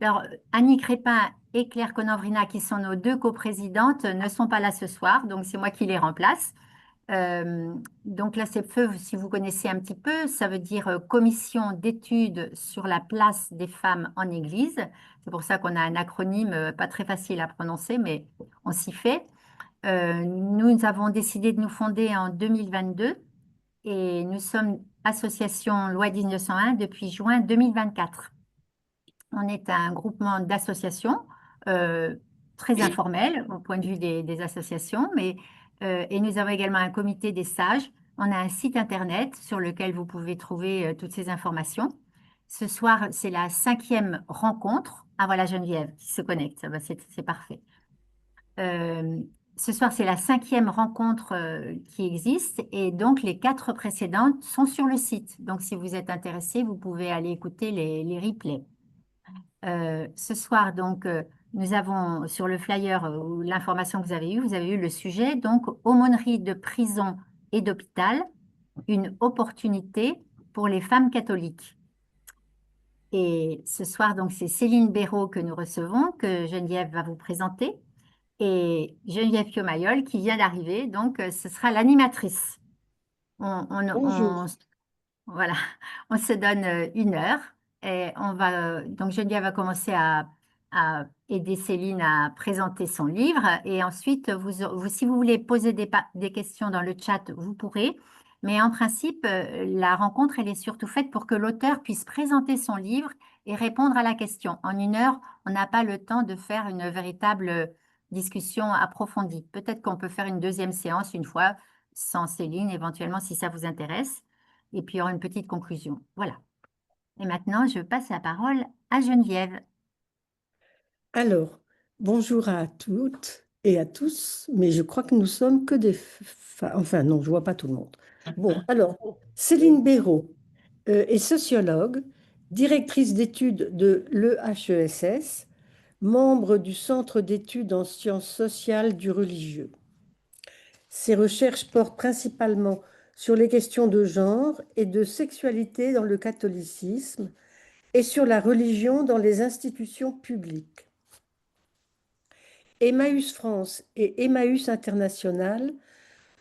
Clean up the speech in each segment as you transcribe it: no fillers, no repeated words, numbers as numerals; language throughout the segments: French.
Alors, Annie Crépin et Claire Conamvrina, qui sont nos deux coprésidentes, ne sont pas là ce soir, donc c'est moi qui les remplace. Euh, donc la CEPFEU, si vous connaissez un petit peu, ça veut dire Commission d'études sur la place des femmes en Église. C'est pour ça qu'on a un acronyme pas très facile à prononcer, mais on s'y fait. Nous avons décidé de nous fonder en 2022 et nous sommes association Loi 1901 depuis juin 2024. On est un groupement d'associations euh, très informel au point de vue des associations, et nous avons également un comité des sages. On a un site internet sur lequel vous pouvez trouver toutes ces informations. Ce soir, c'est la 5e rencontre. Ah voilà, Geneviève qui se connecte. Ah bah, c'est parfait. Euh, Ce soir, c'est la 5e rencontre qui existe et donc les 4 précédentes sont sur le site. Donc si vous êtes intéressé, vous pouvez aller écouter les replays. Ce soir, donc, nous avons sur le flyer ou l'information que vous avez eu le sujet, donc, aumônerie de prison et d'hôpital, une opportunité pour les femmes catholiques. Et ce soir, donc, c'est Céline Béraud que nous recevons, que Geneviève va vous présenter, et Geneviève Piomayol qui vient d'arriver, donc, ce sera l'animatrice. On, on, on, Bonjour. Voilà, on se donne 1 heure et on va donc Geneviève va commencer à aider Céline à présenter son livre et ensuite si vous voulez poser des questions dans le chat, vous pourrez. Mais en principe, la rencontre, elle est surtout faite pour que l'auteur puisse présenter son livre et répondre à la question. En 1 heure, on n'a pas le temps de faire une véritable discussion approfondie. Peut-être qu'on peut faire une deuxième séance une fois sans Céline, éventuellement, si ça vous intéresse. Et puis, il y aura une petite conclusion. Voilà. Et maintenant, je passe la parole à Geneviève. Alors, bonjour à toutes et à tous, mais je crois que nous sommes que des femmes. Enfin, non, je vois pas tout le monde. Bon, alors, Céline Béraud est sociologue, directrice d'études de l'EHESS, membre du Centre d'études en sciences sociales du religieux. Ses recherches portent principalement sur les questions de genre et de sexualité dans le catholicisme et sur la religion dans les institutions publiques. Emmaüs France et Emmaüs International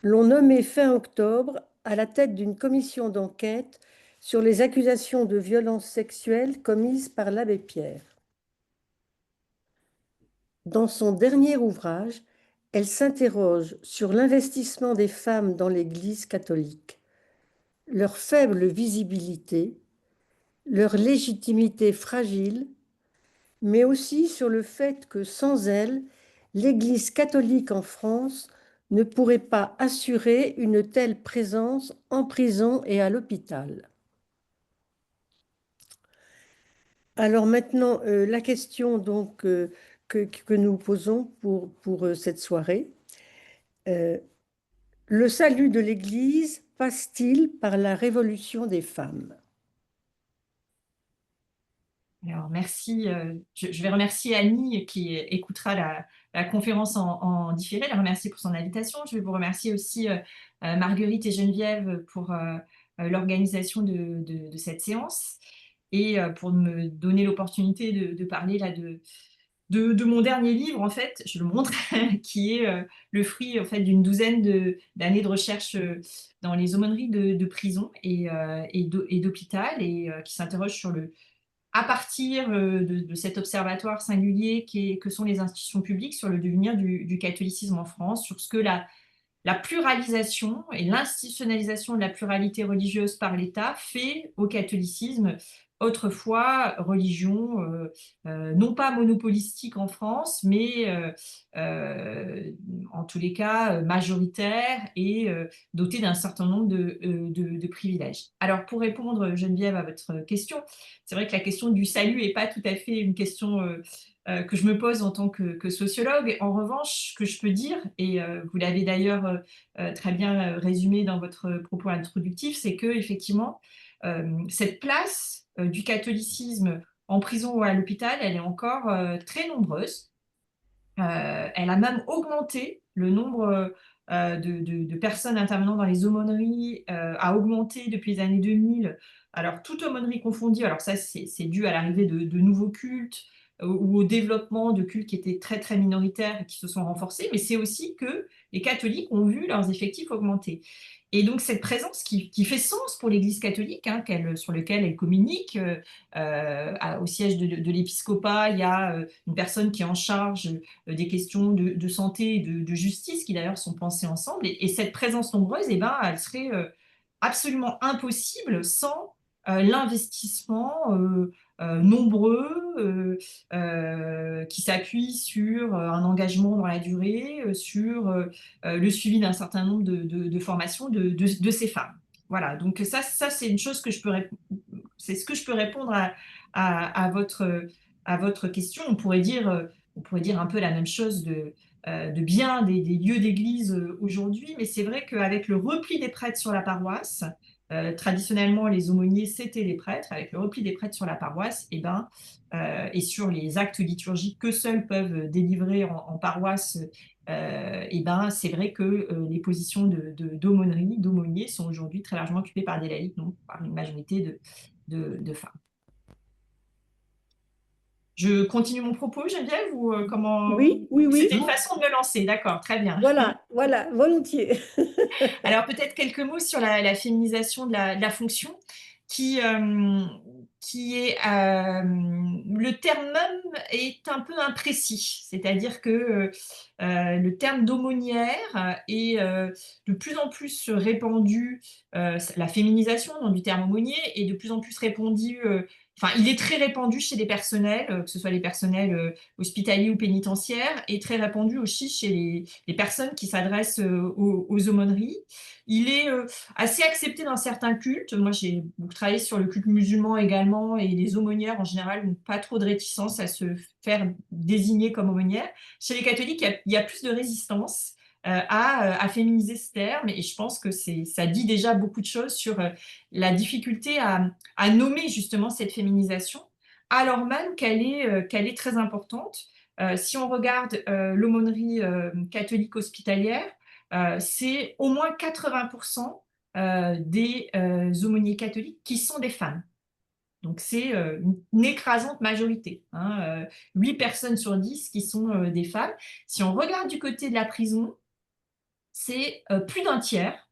l'ont nommé fin octobre à la tête d'une commission d'enquête sur les accusations de violences sexuelles commises par l'abbé Pierre. Dans son dernier ouvrage, elle s'interroge sur l'investissement des femmes dans l'Église catholique, leur faible visibilité, leur légitimité fragile, mais aussi sur le fait que sans elles, l'Église catholique en France ne pourrait pas assurer une telle présence en prison et à l'hôpital. Alors maintenant, la question donc, que nous posons pour cette soirée. Euh, le salut de l'Église passe-t-il par la révolution des femmes? Alors, merci. Je vais remercier Annie qui écoutera la conférence en différé, la remercier pour son invitation. Je vais vous remercier aussi Marguerite et Geneviève pour l'organisation de cette séance et pour me donner l'opportunité de parler là de mon dernier livre, en fait, je le montre, qui est le fruit en fait, d'une douzaine d'années de recherche dans les aumôneries de prison et d'hôpital et qui s'interroge sur à partir de cet observatoire singulier que sont les institutions publiques sur le devenir du catholicisme en France, sur ce que la pluralisation et l'institutionnalisation de la pluralité religieuse par l'État fait au catholicisme, autrefois religion non pas monopolistique en France, mais en tous les cas majoritaire et dotée d'un certain nombre de privilèges. Alors pour répondre, Geneviève, à votre question, c'est vrai que la question du salut n'est pas tout à fait une question que je me pose en tant que sociologue. En revanche, ce que je peux dire, et vous l'avez d'ailleurs très bien résumé dans votre propos introductif, c'est que effectivement, cette place du catholicisme en prison ou à l'hôpital, elle est encore très nombreuse. Elle a même augmenté le nombre de personnes intervenant dans les aumôneries a augmenté depuis les années 2000 alors toute aumônerie confondue, alors ça c'est dû à l'arrivée de nouveaux cultes ou au développement de cultes qui étaient très très minoritaires et qui se sont renforcés, mais c'est aussi que les catholiques ont vu leurs effectifs augmenter. Et donc cette présence qui fait sens pour l'Église catholique, hein, sur lequel elle communique, au siège de l'épiscopat, il y a une personne qui est en charge des questions de santé et de justice, qui d'ailleurs sont pensées ensemble. Et cette présence nombreuse, eh ben, elle serait absolument impossible sans l'investissement nombreux qui s'appuie sur un engagement dans la durée, sur le suivi d'un certain nombre de formations de ces femmes. Voilà, donc ça c'est une chose que c'est ce que je peux répondre à votre question. On pourrait dire un peu la même chose de bien des lieux d'église aujourd'hui, mais c'est vrai qu'avec le repli des prêtres sur la paroisse, traditionnellement les aumôniers c'était les prêtres, avec le repli des prêtres sur la paroisse, et sur les actes liturgiques que seuls peuvent délivrer en paroisse, c'est vrai que les positions d'aumônerie, d'aumônier sont aujourd'hui très largement occupées par des laïcs, donc par une majorité de femmes. Je continue mon propos, Geneviève, ou comment? Oui, oui, oui. C'était une façon de me lancer, d'accord, très bien. Voilà, voilà, volontiers. Alors peut-être quelques mots sur la féminisation de la fonction, qui est le terme même est un peu imprécis, c'est-à-dire que le terme d'aumônière est de plus en plus répandu, la féminisation donc, du terme aumônier est de plus en plus répandue. Enfin, il est très répandu chez les personnels, que ce soit les personnels hospitaliers ou pénitentiaires, et très répandu aussi chez les personnes qui s'adressent aux aumôneries. Il est assez accepté dans certains cultes. Moi, j'ai beaucoup travaillé sur le culte musulman également, et les aumônières en général n'ont pas trop de réticence à se faire désigner comme aumônière. Chez les catholiques, il y a plus de résistance à féminiser ce terme, et je pense que ça dit déjà beaucoup de choses sur la difficulté à nommer justement cette féminisation, alors même qu'elle est très importante. Si on regarde l'aumônerie catholique hospitalière, c'est au moins 80% des aumôniers catholiques qui sont des femmes. Donc c'est une écrasante majorité, hein, 8 personnes sur 10 qui sont des femmes. Si on regarde du côté de la prison, c'est plus d'un tiers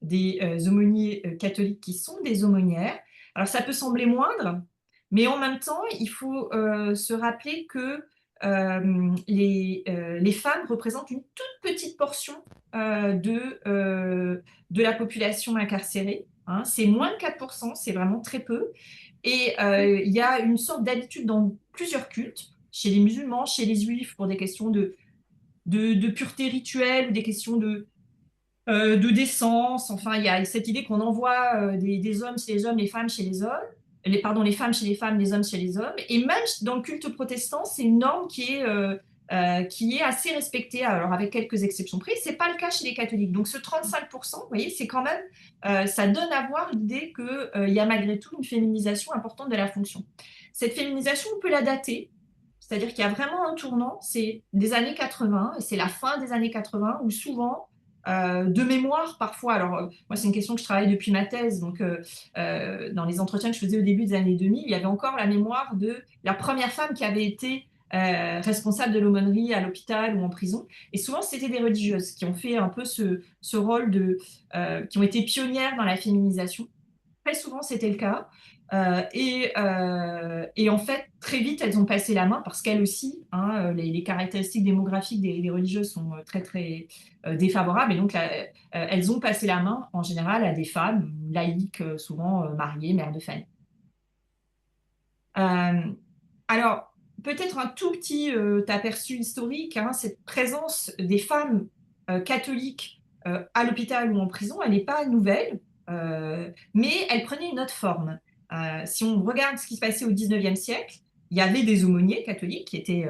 des aumôniers catholiques qui sont des aumônières. Alors ça peut sembler moindre, mais en même temps, il faut se rappeler que les femmes représentent une toute petite portion de la population incarcérée, hein. C'est moins de 4%, c'est vraiment très peu. Et il y a une sorte d'habitude dans plusieurs cultes, chez les musulmans, chez les juifs, pour des questions de pureté rituelle, des questions de décence. Enfin, il y a cette idée qu'on envoie des hommes chez les hommes, les femmes chez les hommes, les femmes chez les femmes, les hommes chez les hommes. Et même dans le culte protestant, c'est une norme qui est assez respectée, alors avec quelques exceptions prises. Ce n'est pas le cas chez les catholiques. Donc ce 35%, vous voyez, c'est quand même, ça donne à voir l'idée qu'il y a malgré tout une féminisation importante de la fonction. Cette féminisation, on peut la dater. C'est-à-dire qu'il y a vraiment un tournant, c'est des années 80, et c'est la fin des années 80, où souvent, de mémoire parfois, alors moi c'est une question que je travaille depuis ma thèse, donc dans les entretiens que je faisais au début des années 2000, il y avait encore la mémoire de la première femme qui avait été responsable de l'aumônerie à l'hôpital ou en prison, et souvent c'était des religieuses qui ont fait un peu ce rôle qui ont été pionnières dans la féminisation. Très souvent, c'était le cas. Et en fait, très vite, elles ont passé la main parce qu'elles aussi, hein, les caractéristiques démographiques des religieuses sont très, très défavorables. Et donc, elles ont passé la main, en général, à des femmes laïques, souvent mariées, mères de famille. Alors, peut-être un tout petit aperçu historique, hein, cette présence des femmes catholiques à l'hôpital ou en prison, elle n'est pas nouvelle. Mais elle prenait une autre forme. Si on regarde ce qui se passait au XIXe siècle, il y avait des aumôniers catholiques qui étaient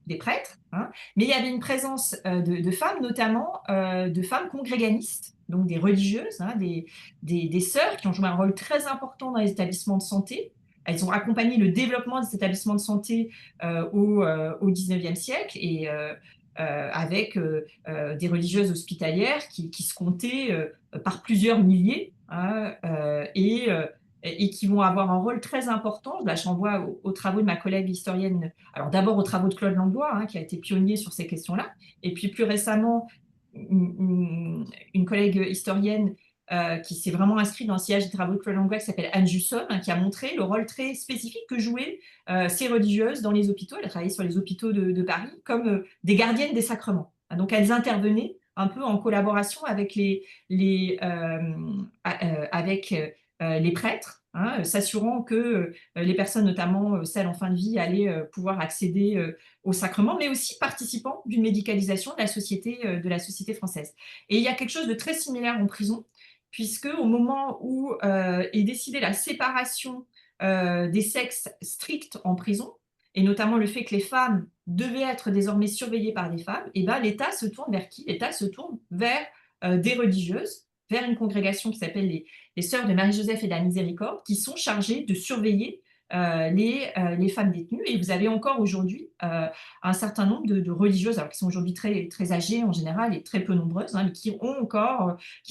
des prêtres, hein, mais il y avait une présence de femmes, notamment de femmes congréganistes, donc des religieuses, hein, des sœurs qui ont joué un rôle très important dans les établissements de santé. Elles ont accompagné le développement des établissements de santé au XIXe siècle, et avec des religieuses hospitalières qui se comptaient par plusieurs milliers, et qui vont avoir un rôle très important. Là, je renvoie aux travaux de ma collègue historienne, alors d'abord aux travaux de Claude Langlois, qui a été pionnier sur ces questions-là, et puis plus récemment, une collègue historienne qui s'est vraiment inscrite dans le sillage des travaux de Claude Langlois, qui s'appelle Anne Jusson, qui a montré le rôle très spécifique que jouaient ces religieuses dans les hôpitaux. Elle a travaillé sur les hôpitaux de Paris comme des gardiennes des sacrements. Donc elles intervenaient un peu en collaboration avec les prêtres, s'assurant que les personnes, notamment celles en fin de vie, allaient pouvoir accéder au sacrement, mais aussi participant d'une médicalisation de la société française. Et il y a quelque chose de très similaire en prison, puisque au moment où est décidée la séparation des sexes stricts en prison, et notamment le fait que les femmes devaient être désormais surveillées par des femmes, et ben, l'État se tourne vers qui? L'État se tourne vers des religieuses, vers une congrégation qui s'appelle les Sœurs de Marie-Joseph et de la Miséricorde, qui sont chargées de surveiller les femmes détenues. Et vous avez encore aujourd'hui un certain nombre de religieuses, alors qui sont aujourd'hui très, très âgées en général et très peu nombreuses, mais qui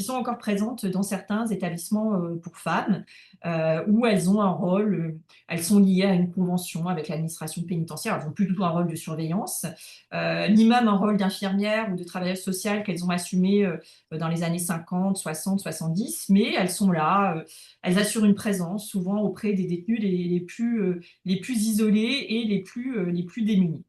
sont encore présentes dans certains établissements pour femmes, où elles ont un rôle, elles sont liées à une convention avec l'administration pénitentiaire. Elles n'ont plus du tout un rôle de surveillance, ni même un rôle d'infirmière ou de travailleuse sociale qu'elles ont assumé dans les années 50, 60, 70, mais elles sont là, elles assurent une présence souvent auprès des détenus les plus isolés et les plus démunis.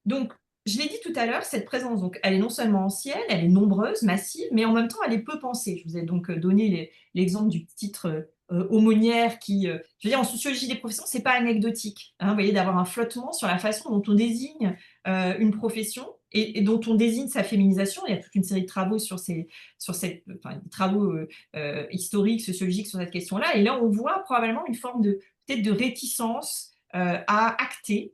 Donc, je l'ai dit tout à l'heure, cette présence, donc, elle est non seulement ancienne, elle est nombreuse, massive, mais en même temps, elle est peu pensée. Je vous ai donc donné l'exemple du titre aumônière qui, je veux dire, en sociologie des professions, c'est pas anecdotique, vous voyez, d'avoir un flottement sur la façon dont on désigne une profession et dont on désigne sa féminisation. Il y a toute une série de travaux des travaux historiques, sociologiques sur cette question-là. Et là, on voit probablement une forme peut-être de réticence à acter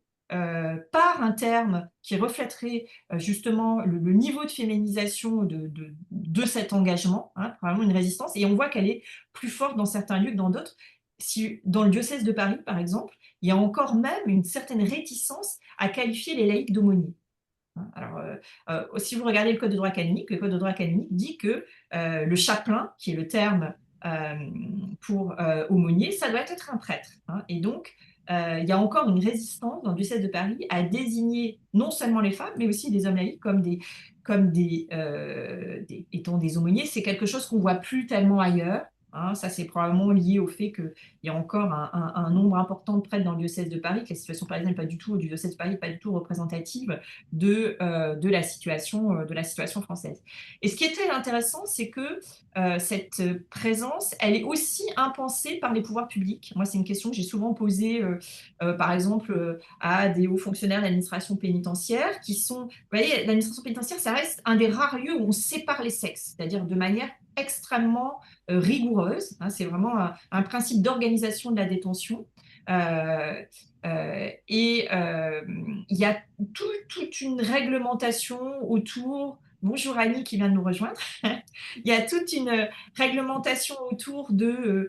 par un terme qui reflèterait justement le niveau de féminisation de cet engagement, probablement une résistance, et on voit qu'elle est plus forte dans certains lieux que dans d'autres. Dans le diocèse de Paris, par exemple, il y a encore même une certaine réticence à qualifier les laïcs d'aumôniers. Alors, si vous regardez le Code de droit canonique, le Code de droit canonique dit que le chapelain, qui est le terme pour aumônier, ça doit être un prêtre. Et donc, il y a encore une résistance dans le diocèse de Paris à désigner non seulement les femmes, mais aussi des hommes laïcs étant des aumôniers. C'est quelque chose qu'on ne voit plus tellement ailleurs. Ça, c'est probablement lié au fait qu'il y a encore un nombre important de prêtres dans le diocèse de Paris, que la situation parisienne du diocèse de Paris n'est pas du tout représentative de la situation française. Et ce qui était intéressant, c'est que cette présence, elle est aussi impensée par les pouvoirs publics. Moi, c'est une question que j'ai souvent posée, par exemple, à des hauts fonctionnaires de l'administration pénitentiaire qui sont... Vous voyez, l'administration pénitentiaire, ça reste un des rares lieux où on sépare les sexes, c'est-à-dire de manière extrêmement rigoureuse. C'est vraiment un principe d'organisation de la détention. Il y a toute une réglementation autour. Bonjour Annie qui vient de nous rejoindre. Il y a toute une réglementation autour de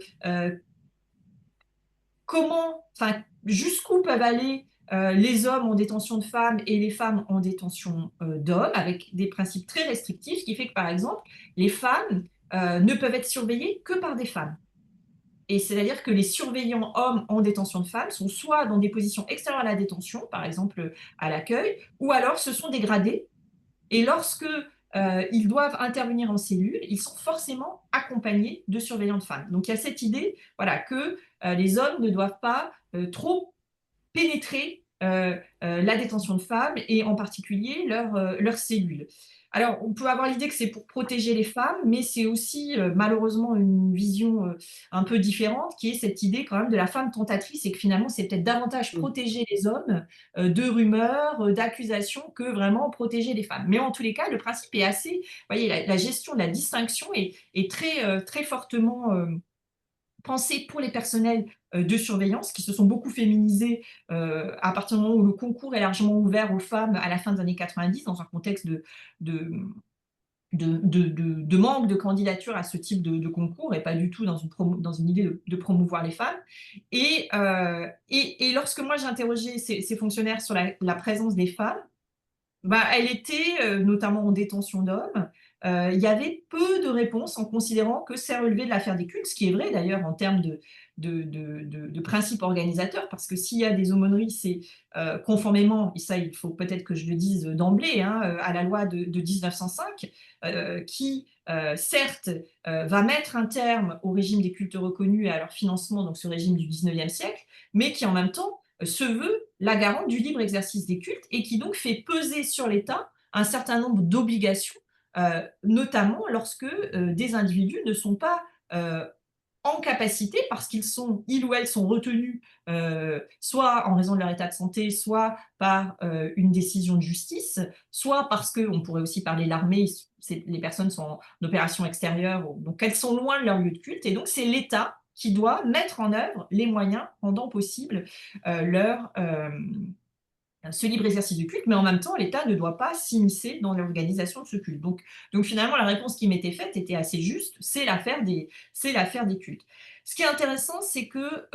jusqu'où peuvent aller les hommes en détention de femmes et les femmes en détention d'hommes, avec des principes très restrictifs, ce qui fait que, par exemple, les femmes ne peuvent être surveillées que par des femmes. Et c'est-à-dire que les surveillants hommes en détention de femmes sont soit dans des positions extérieures à la détention, par exemple à l'accueil, ou alors ce sont des gradés. Et lorsque ils doivent intervenir en cellule, ils sont forcément accompagnés de surveillants de femmes. Donc il y a cette idée, voilà, que les hommes ne doivent pas trop pénétrer la détention de femmes et en particulier leurs cellules. Alors, on peut avoir l'idée que c'est pour protéger les femmes, mais c'est aussi malheureusement une vision un peu différente, qui est cette idée quand même de la femme tentatrice, et que finalement, c'est peut-être davantage protéger les hommes de rumeurs, d'accusations, que vraiment protéger les femmes. Mais en tous les cas, le principe est assez... Vous voyez, la gestion de la distinction est très, très fortement... pensée pour les personnels de surveillance qui se sont beaucoup féminisés à partir du moment où le concours est largement ouvert aux femmes à la fin des années 90, dans un contexte de manque de candidature à ce type de concours et pas du tout dans une idée de promouvoir les femmes. Et lorsque moi j'ai interrogé ces fonctionnaires sur la présence des femmes, elle était notamment en détention d'hommes, il y avait peu de réponses en considérant que ça relevait de l'affaire des cultes, ce qui est vrai d'ailleurs en termes de principes organisateurs, parce que s'il y a des aumôneries, c'est conformément, et ça il faut peut-être que je le dise d'emblée, hein, à la loi de 1905, qui certes va mettre un terme au régime des cultes reconnus et à leur financement, donc ce régime du 19e siècle, mais qui en même temps se veut la garante du libre exercice des cultes et qui donc fait peser sur l'État un certain nombre d'obligations, notamment lorsque des individus ne sont pas en capacité, parce ils ou elles sont retenus soit en raison de leur état de santé, soit par une décision de justice, soit parce que, on pourrait aussi parler de l'armée, les personnes sont en opération extérieure, donc elles sont loin de leur lieu de culte, et donc c'est l'État qui doit mettre en œuvre les moyens rendant possible ce libre exercice du culte, mais en même temps, l'État ne doit pas s'immiscer dans l'organisation de ce culte. Donc finalement, la réponse qui m'était faite était assez juste, c'est l'affaire des cultes. Ce qui est intéressant, c'est que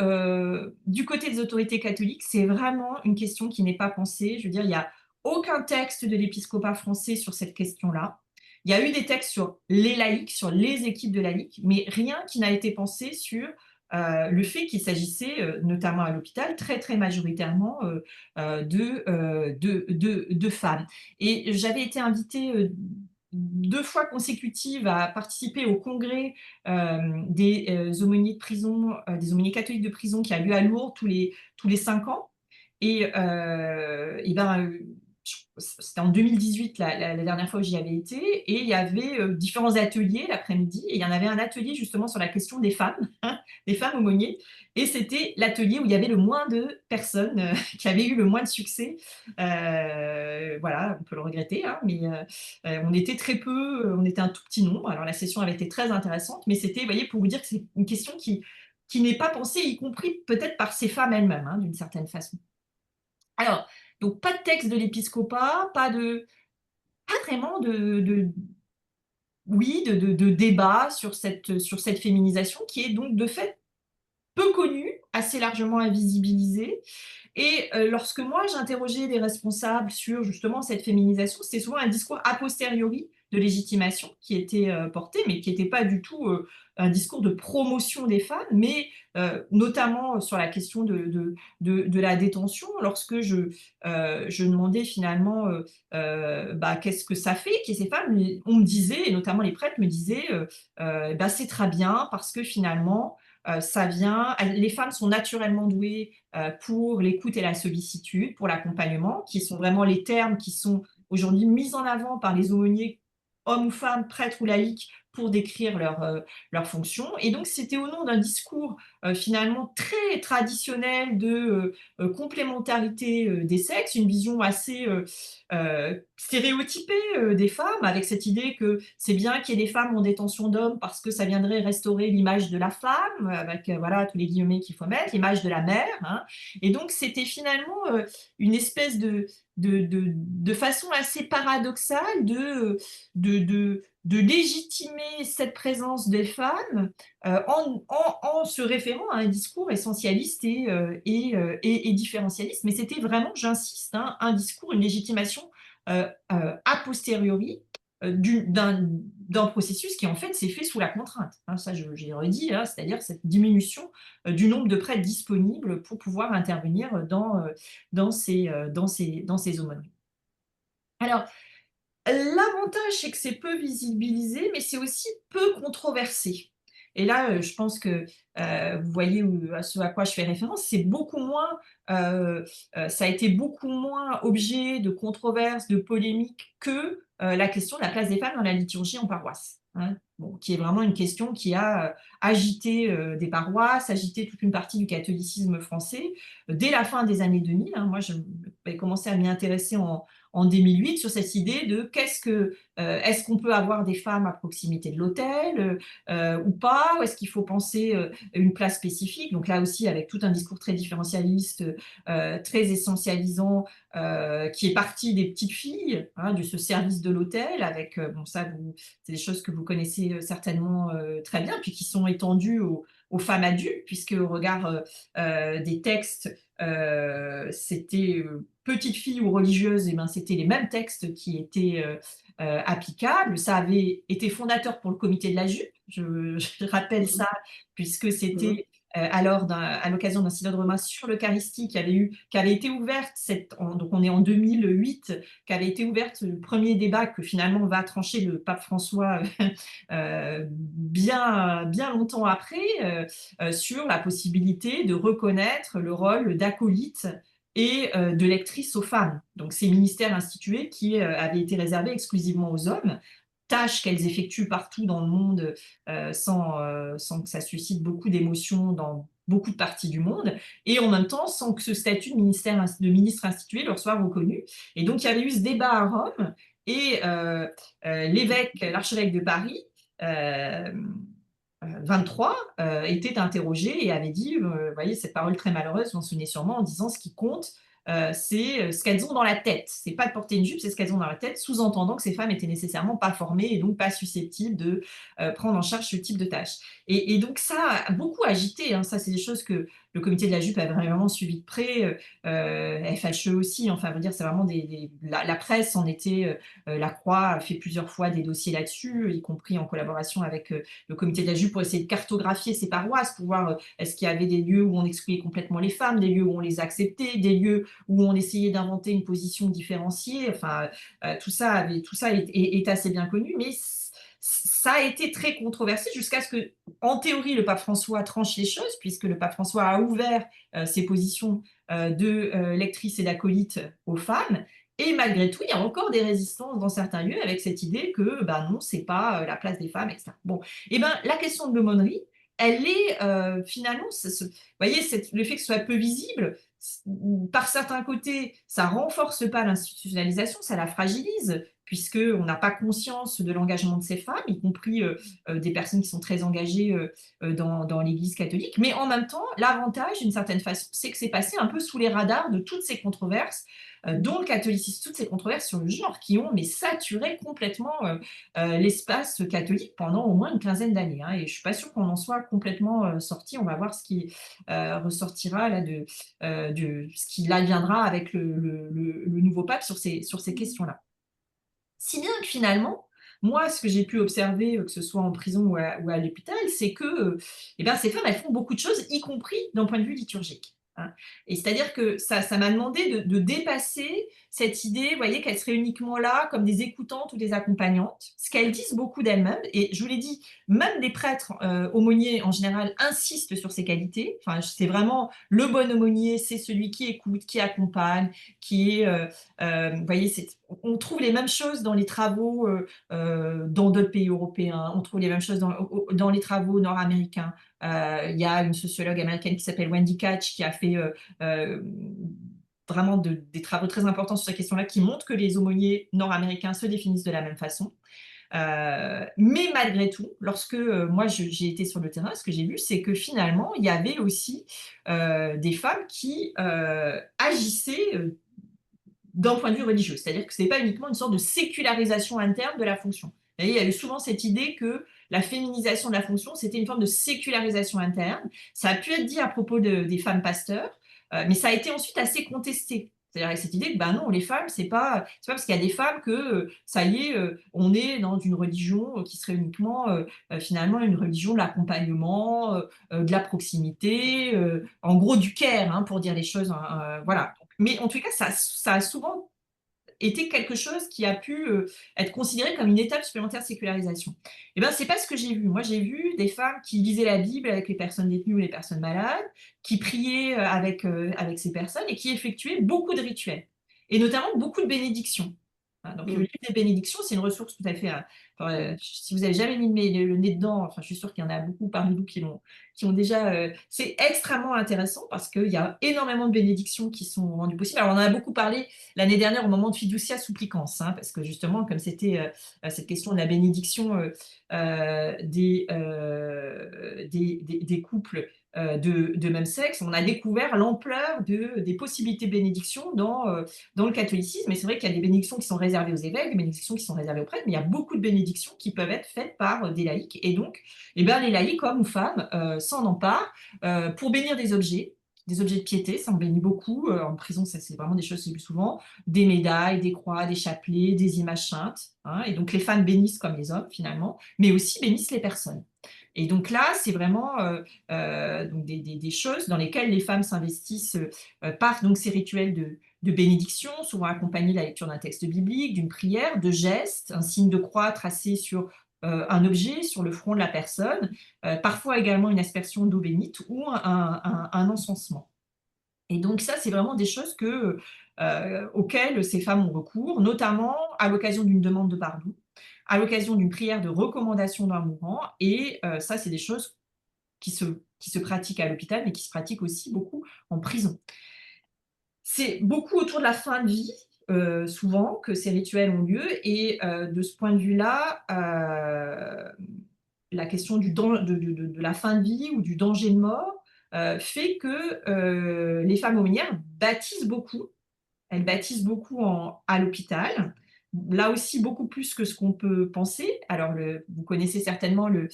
du côté des autorités catholiques, c'est vraiment une question qui n'est pas pensée. Je veux dire, il n'y a aucun texte de l'épiscopat français sur cette question-là. Il y a eu des textes sur les laïcs, sur les équipes de laïcs, mais rien qui n'a été pensé sur le fait qu'il s'agissait, notamment à l'hôpital, très très majoritairement de femmes. Et j'avais été invitée 2 fois consécutives à participer au congrès des aumôniers de prison, des aumôniers catholiques de prison qui a lieu à Lourdes tous les 5 ans. Et ben, c'était en 2018 la dernière fois où j'y avais été, et il y avait différents ateliers l'après-midi, et il y en avait un atelier justement sur la question des femmes, hein, des femmes aumôniers, et c'était l'atelier où il y avait le moins de personnes, qui avaient eu le moins de succès. Voilà, on peut le regretter, hein, mais on était très peu, on était un tout petit nombre. Alors la session avait été très intéressante, mais c'était, vous voyez, pour vous dire que c'est une question qui n'est pas pensée, y compris peut-être par ces femmes elles-mêmes, hein, d'une certaine façon. Alors, donc pas de texte de l'épiscopat, pas vraiment de débat sur cette féminisation qui est donc de fait peu connue, assez largement invisibilisée. Et lorsque moi j'interrogeais les responsables sur justement cette féminisation, c'était souvent un discours a posteriori de légitimation qui était porté, mais qui n'était pas du tout un discours de promotion des femmes, mais notamment sur la question de la détention, lorsque je demandais finalement qu'est-ce que ça fait qu'il y ait ces femmes, on me disait, et notamment les prêtres me disaient, c'est très bien parce que finalement, les femmes sont naturellement douées pour l'écoute et la sollicitude, pour l'accompagnement, qui sont vraiment les termes qui sont aujourd'hui mis en avant par les aumôniers, hommes ou femmes, prêtres ou laïcs, pour décrire leur fonction. Et donc, c'était au nom d'un discours finalement très traditionnel de complémentarité des sexes, une vision assez stéréotypée des femmes, avec cette idée que c'est bien qu'il y ait des femmes en détention d'hommes parce que ça viendrait restaurer l'image de la femme, avec voilà tous les guillemets qu'il faut mettre, l'image de la mère, hein. Et donc, c'était finalement une espèce de façon assez paradoxale de légitimer cette présence des femmes en se référant à un discours essentialiste et différentialiste. Mais c'était vraiment, j'insiste, hein, un discours, une légitimation a posteriori d'un processus qui en fait s'est fait sous la contrainte. Hein, ça, j'ai redit, hein, c'est-à-dire cette diminution du nombre de prêtres disponibles pour pouvoir intervenir dans ces aumôneries. Alors, l'avantage, c'est que c'est peu visibilisé, mais c'est aussi peu controversé. Et là, je pense que vous voyez ce à quoi je fais référence, c'est beaucoup moins, ça a été beaucoup moins objet de controverses, de polémiques que la question de la place des femmes dans la liturgie en paroisse, hein. Bon, qui est vraiment une question qui a agité des paroisses, agité toute une partie du catholicisme français dès la fin des années 2000. Hein. Moi, j'ai commencé à m'y intéresser en 2008 sur cette idée de est-ce qu'on peut avoir des femmes à proximité de l'autel ou pas, ou est-ce qu'il faut penser une place spécifique, donc là aussi avec tout un discours très différentialiste, très essentialisant, qui est parti des petites filles, hein, de ce service de l'autel, avec, bon ça c'est des choses que vous connaissez certainement très bien, puis qui sont étendues aux femmes adultes, puisque au regard des textes c'était petite fille ou religieuse, et ben, c'était les mêmes textes qui étaient applicables. Ça avait été fondateur pour le comité de la jupe, je rappelle ça, puisque c'était alors à l'occasion d'un synode romain sur l'Eucharistie qui avait été ouverte, donc on est en 2008, qui avait été ouverte le premier débat que finalement va trancher le pape François bien longtemps après, sur la possibilité de reconnaître le rôle d'acolyte et de lectrice aux femmes. Donc ces ministères institués qui avaient été réservés exclusivement aux hommes, tâches qu'elles effectuent partout dans le monde sans que ça suscite beaucoup d'émotions dans beaucoup de parties du monde, et en même temps sans que ce statut de ministre institué leur soit reconnu. Et donc il y avait eu ce débat à Rome, et l'archevêque de Paris, 23, était interrogé et avait dit, vous voyez, cette parole très malheureuse, vous en souvenez sûrement, en disant ce qui compte, c'est ce qu'elles ont dans la tête. C'est pas de porter une jupe, c'est ce qu'elles ont dans la tête, sous-entendant que ces femmes étaient nécessairement pas formées et donc pas susceptibles de prendre en charge ce type de tâches. Et donc ça a beaucoup agité, hein. Ça, c'est des choses que le comité de la jupe a vraiment suivi de près, FHE aussi, enfin, je veux dire, c'est vraiment la presse en était, la Croix a fait plusieurs fois des dossiers là-dessus, y compris en collaboration avec le comité de la jupe pour essayer de cartographier ces paroisses, pour voir est-ce qu'il y avait des lieux où on excluait complètement les femmes, des lieux où on les acceptait, des lieux où on essayait d'inventer une position différenciée. Enfin, tout ça est assez bien connu, mais ça a été très controversé jusqu'à ce que, en théorie, le pape François tranche les choses, puisque le pape François a ouvert ses positions de lectrice et d'acolyte aux femmes. Et malgré tout, il y a encore des résistances dans certains lieux avec cette idée que, ben non, c'est pas la place des femmes, etc. Bon, et ben la question de l'aumônerie, elle est finalement, vous voyez, le fait que ce soit peu visible, par certains côtés, ça renforce pas l'institutionnalisation, ça la fragilise, puisqu'on n'a pas conscience de l'engagement de ces femmes, y compris des personnes qui sont très engagées dans l'Église catholique. Mais en même temps, l'avantage, d'une certaine façon, c'est que c'est passé un peu sous les radars de toutes ces controverses, dont le catholicisme, toutes ces controverses sur le genre, qui ont saturé complètement l'espace catholique pendant au moins une quinzaine d'années, hein. Et je ne suis pas sûre qu'on en soit complètement sorti. On va voir ce qui ressortira là de ce qui adviendra avec le nouveau pape sur ces questions-là. Si bien que finalement, moi, ce que j'ai pu observer, que ce soit en prison ou à l'hôpital, c'est que eh ben, ces femmes, elles font beaucoup de choses, y compris d'un point de vue liturgique, hein. Et c'est-à-dire que ça m'a demandé de dépasser cette idée, vous voyez, qu'elles seraient uniquement là comme des écoutantes ou des accompagnantes, ce qu'elles disent beaucoup d'elles-mêmes. Et je vous l'ai dit, même les prêtres aumôniers, en général, insistent sur ces qualités. Enfin, c'est vraiment le bon aumônier, c'est celui qui écoute, qui accompagne, qui est vous voyez, on trouve les mêmes choses dans les travaux dans d'autres pays européens, on trouve les mêmes choses dans les travaux nord-américains. Il y a une sociologue américaine qui s'appelle Wendy Catch qui a fait vraiment des travaux très importants sur cette question-là, qui montrent que les aumôniers nord-américains se définissent de la même façon. Mais malgré tout, lorsque moi j'ai été sur le terrain, ce que j'ai vu, c'est que finalement, il y avait aussi des femmes qui agissaient d'un point de vue religieux. C'est-à-dire que ce n'est pas uniquement une sorte de sécularisation interne de la fonction. Vous voyez, il y a eu souvent cette idée que la féminisation de la fonction, c'était une forme de sécularisation interne. Ça a pu être dit à propos des femmes pasteurs, mais ça a été ensuite assez contesté. C'est-à-dire avec cette idée que, ben non, les femmes, c'est pas parce qu'il y a des femmes que, ça y est, on est dans une religion qui serait uniquement, finalement, une religion de l'accompagnement, de la proximité, en gros du care, hein, pour dire les choses, hein, voilà. Mais en tout cas, ça a souvent été quelque chose qui a pu être considéré comme une étape supplémentaire de sécularisation. Eh bien, c'est pas ce que j'ai vu. Moi, j'ai vu des femmes qui lisaient la Bible avec les personnes détenues ou les personnes malades, qui priaient avec ces personnes et qui effectuaient beaucoup de rituels, et notamment beaucoup de bénédictions. Hein, donc, le livre des bénédictions, c'est une ressource tout à fait. Si vous n'avez jamais mis le nez dedans, enfin, je suis sûre qu'il y en a beaucoup parmi vous qui ont déjà. C'est extrêmement intéressant parce qu'il y a énormément de bénédictions qui sont rendues possibles. Alors, on en a beaucoup parlé l'année dernière au moment de Fiducia Supplicans, hein, parce que justement, comme c'était cette question de la bénédiction des couples de même sexe, on a découvert l'ampleur des possibilités de bénédiction dans le catholicisme. Et c'est vrai qu'il y a des bénédictions qui sont réservées aux évêques, des bénédictions qui sont réservées aux prêtres, mais il y a beaucoup de bénédictions qui peuvent être faites par des laïcs. Et donc, eh ben, les laïcs, hommes ou femmes, s'en emparent pour bénir des objets des objets de piété, ça on bénit beaucoup. En prison, ça c'est vraiment des choses c'est plus souvent. Des médailles, des croix, des chapelets, des images saintes, hein. Et donc les femmes bénissent comme les hommes finalement, mais aussi bénissent les personnes. Et donc là, c'est vraiment donc des choses dans lesquelles les femmes s'investissent par donc ces rituels de bénédiction, souvent accompagnés de la lecture d'un texte biblique, d'une prière, de gestes, un signe de croix tracé sur un objet, sur le front de la personne, parfois également une aspersion d'eau bénite ou un encensement. Et donc ça, c'est vraiment des choses auxquelles ces femmes ont recours, notamment à l'occasion d'une demande de pardon, à l'occasion d'une prière de recommandation d'un mourant. Et ça, c'est des choses qui se pratiquent à l'hôpital, mais qui se pratiquent aussi beaucoup en prison. C'est beaucoup autour de la fin de vie, souvent, que ces rituels ont lieu. Et de ce point de vue-là, la question de la fin de vie ou du danger de mort fait que les femmes aumônières baptisent beaucoup. Elles baptisent beaucoup à l'hôpital. Là aussi, beaucoup plus que ce qu'on peut penser. Alors, vous connaissez certainement le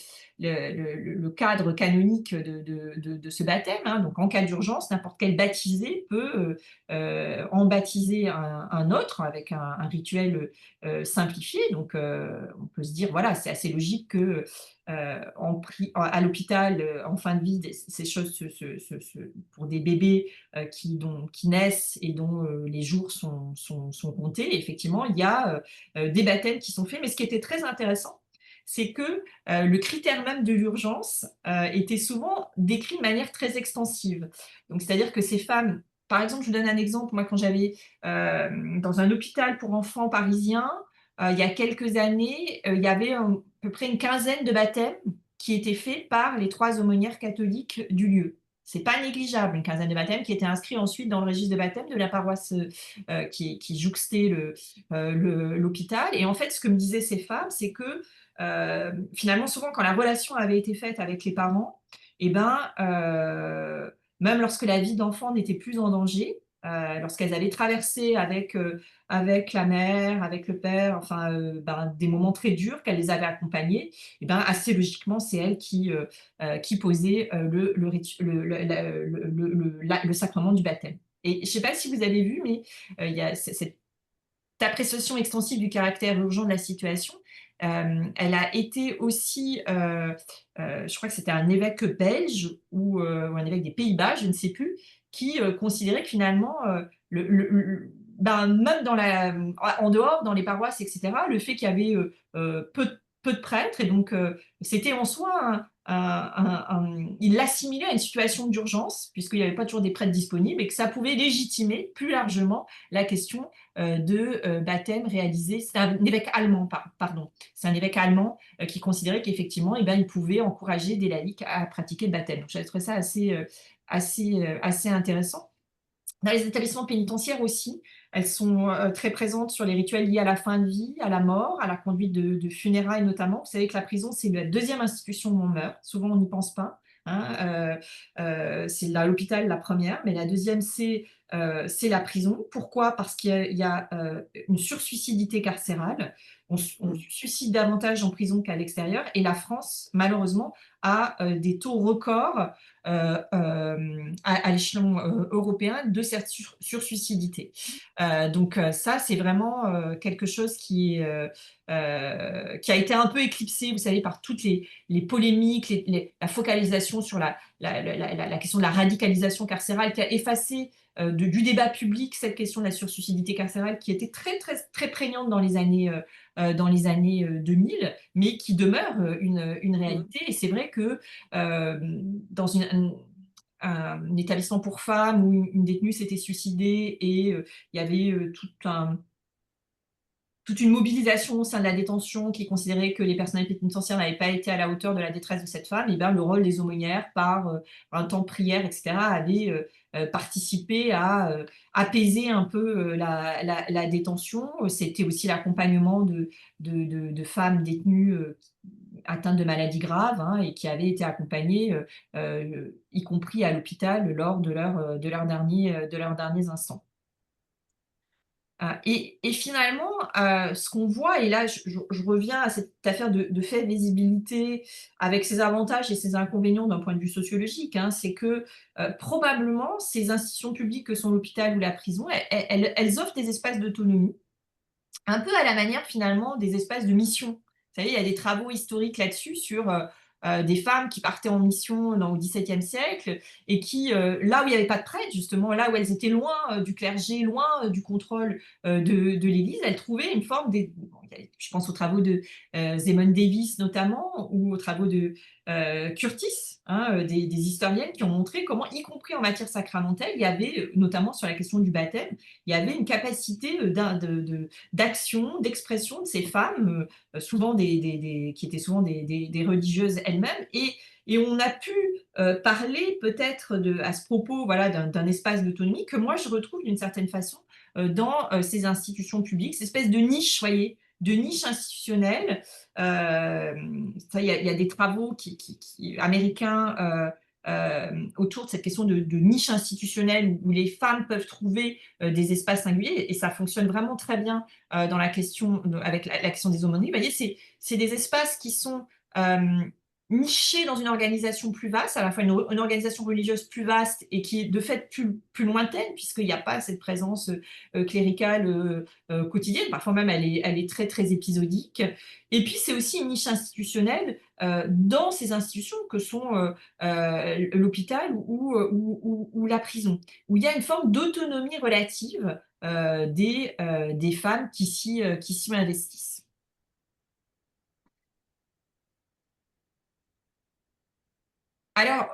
cadre canonique de ce baptême, hein. Donc, en cas d'urgence, n'importe quel baptisé peut en baptiser un autre avec un rituel simplifié. Donc, on peut se dire, voilà, c'est assez logique que à l'hôpital, en fin de vie, ces choses pour des bébés qui naissent et dont les jours sont comptés. Effectivement, il y a des baptêmes qui sont faits. Mais ce qui était très intéressant, c'est que le critère même de l'urgence était souvent décrit de manière très extensive. Donc, c'est-à-dire que ces femmes, par exemple, je vous donne un exemple, moi, quand j'avais dans un hôpital pour enfants parisien, il y a quelques années, il y avait à peu près une quinzaine de baptêmes qui étaient faits par les 3 aumônières catholiques du lieu. C'est pas négligeable, une quinzaine de baptêmes qui étaient inscrits ensuite dans le registre de baptême de la paroisse qui jouxtait l'hôpital. Et en fait, ce que me disaient ces femmes, c'est que finalement, souvent, quand la relation avait été faite avec les parents, eh ben, même lorsque la vie d'enfant n'était plus en danger, lorsqu'elles avaient traversé avec la mère, avec le père, enfin, des moments très durs qu'elle les avait accompagnés, et ben, assez logiquement, c'est elle qui posait le sacrement du baptême. Et je ne sais pas si vous avez vu, mais il y a cette appréciation extensive du caractère urgent de la situation. Elle a été aussi, je crois que c'était un évêque belge ou un évêque des Pays-Bas, je ne sais plus, qui considérait que finalement, même en dehors, dans les paroisses, etc., le fait qu'il y avait peu de prêtres, et donc c'était en soi il l'assimilait à une situation d'urgence, puisqu'il n'y avait pas toujours des prêtres disponibles, et que ça pouvait légitimer plus largement la question de baptême réalisé. C'est un évêque allemand, pardon. C'est un évêque allemand qui considérait qu'effectivement, il pouvait encourager des laïcs à pratiquer le baptême. Donc, j'avais trouvé ça assez intéressant. Dans les établissements pénitentiaires aussi, elles sont très présentes sur les rituels liés à la fin de vie, à la mort, à la conduite de funérailles notamment. Vous savez que la prison, c'est la deuxième institution où on meurt. Souvent, on n'y pense pas, hein. C'est l'hôpital la première, mais la deuxième, c'est la prison. Pourquoi? Parce qu'il y a une sursuicidité carcérale. On se suicide davantage en prison qu'à l'extérieur. Et la France, malheureusement, a des taux records à l'échelon européen de cette sursuicidité. Donc ça, c'est vraiment quelque chose qui a été un peu éclipsé, vous savez, par toutes les polémiques, la focalisation sur la question de la radicalisation carcérale, qui a effacé du débat public cette question de la sursuicidité carcérale, qui était très, très, très prégnante dans les années 2000, mais qui demeure une réalité. Et c'est vrai que dans un établissement pour femmes où une détenue s'était suicidée et il y avait toute une mobilisation au sein de la détention qui considérait que les personnels pénitentiaires n'avaient pas été à la hauteur de la détresse de cette femme, et bien le rôle des aumônières par un temps de prière, etc., avait participé à apaiser un peu la détention. C'était aussi l'accompagnement de femmes détenues atteintes de maladies graves, hein, et qui avaient été accompagnées, y compris à l'hôpital, lors de leurs derniers instants. Et finalement, ce qu'on voit, et là je reviens à cette affaire de faible visibilité avec ses avantages et ses inconvénients d'un point de vue sociologique, hein, c'est que probablement ces institutions publiques que sont l'hôpital ou la prison, elles offrent des espaces d'autonomie, un peu à la manière finalement des espaces de mission. Vous savez, il y a des travaux historiques là-dessus sur des femmes qui partaient en mission au XVIIe siècle et qui, là où il n'y avait pas de prêtre, justement, là où elles étaient loin du clergé, loin du contrôle de l'Église, elles trouvaient une forme, bon, je pense aux travaux de Zemon Davis notamment, ou aux travaux de Curtis, hein, des historiennes qui ont montré comment, y compris en matière sacramentelle, il y avait, notamment sur la question du baptême, il y avait une capacité d'action, d'expression de ces femmes, souvent qui étaient souvent des religieuses elles-mêmes. Et on a pu parler peut-être à ce propos, voilà, d'un espace d'autonomie que moi je retrouve d'une certaine façon dans ces institutions publiques, cette espèce de niche, voyez, de niche institutionnelle. Il y a des travaux américains autour de cette question de niche institutionnelle où les femmes peuvent trouver des espaces singuliers, et ça fonctionne vraiment très bien dans la question, avec la question des aumôneries. Vous voyez, c'est des espaces qui sont nichés dans une organisation plus vaste, à la fois une organisation religieuse plus vaste et qui est de fait plus lointaine, puisqu'il n'y a pas cette présence cléricale quotidienne. Parfois même, elle est très, très épisodique. Et puis, c'est aussi une niche institutionnelle dans ces institutions que sont l'hôpital ou la prison, où il y a une forme d'autonomie relative des femmes qui s'y investissent. Alors,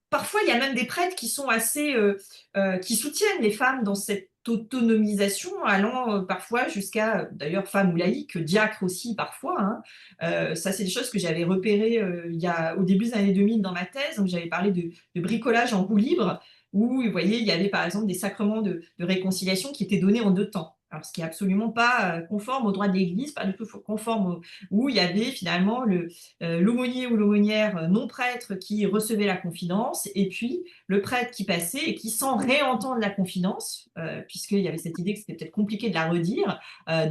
parfois, il y a même des prêtres qui sont qui soutiennent les femmes dans cette autonomisation, allant parfois jusqu'à, d'ailleurs, femmes ou laïques, diacres aussi parfois, hein. Ça, c'est des choses que j'avais repérées au début des années 2000 dans ma thèse, donc j'avais parlé de bricolage en roue libre, où, vous voyez, il y avait par exemple des sacrements de réconciliation qui étaient donnés en 2 temps. Alors, ce qui est absolument pas conforme au droit de l'Église, pas du tout conforme où il y avait finalement l'aumônier ou l'aumônière non prêtre qui recevait la confidence, et puis le prêtre qui passait et qui, sans réentendre la confidence, puisqu'il y avait cette idée que c'était peut-être compliqué de la redire,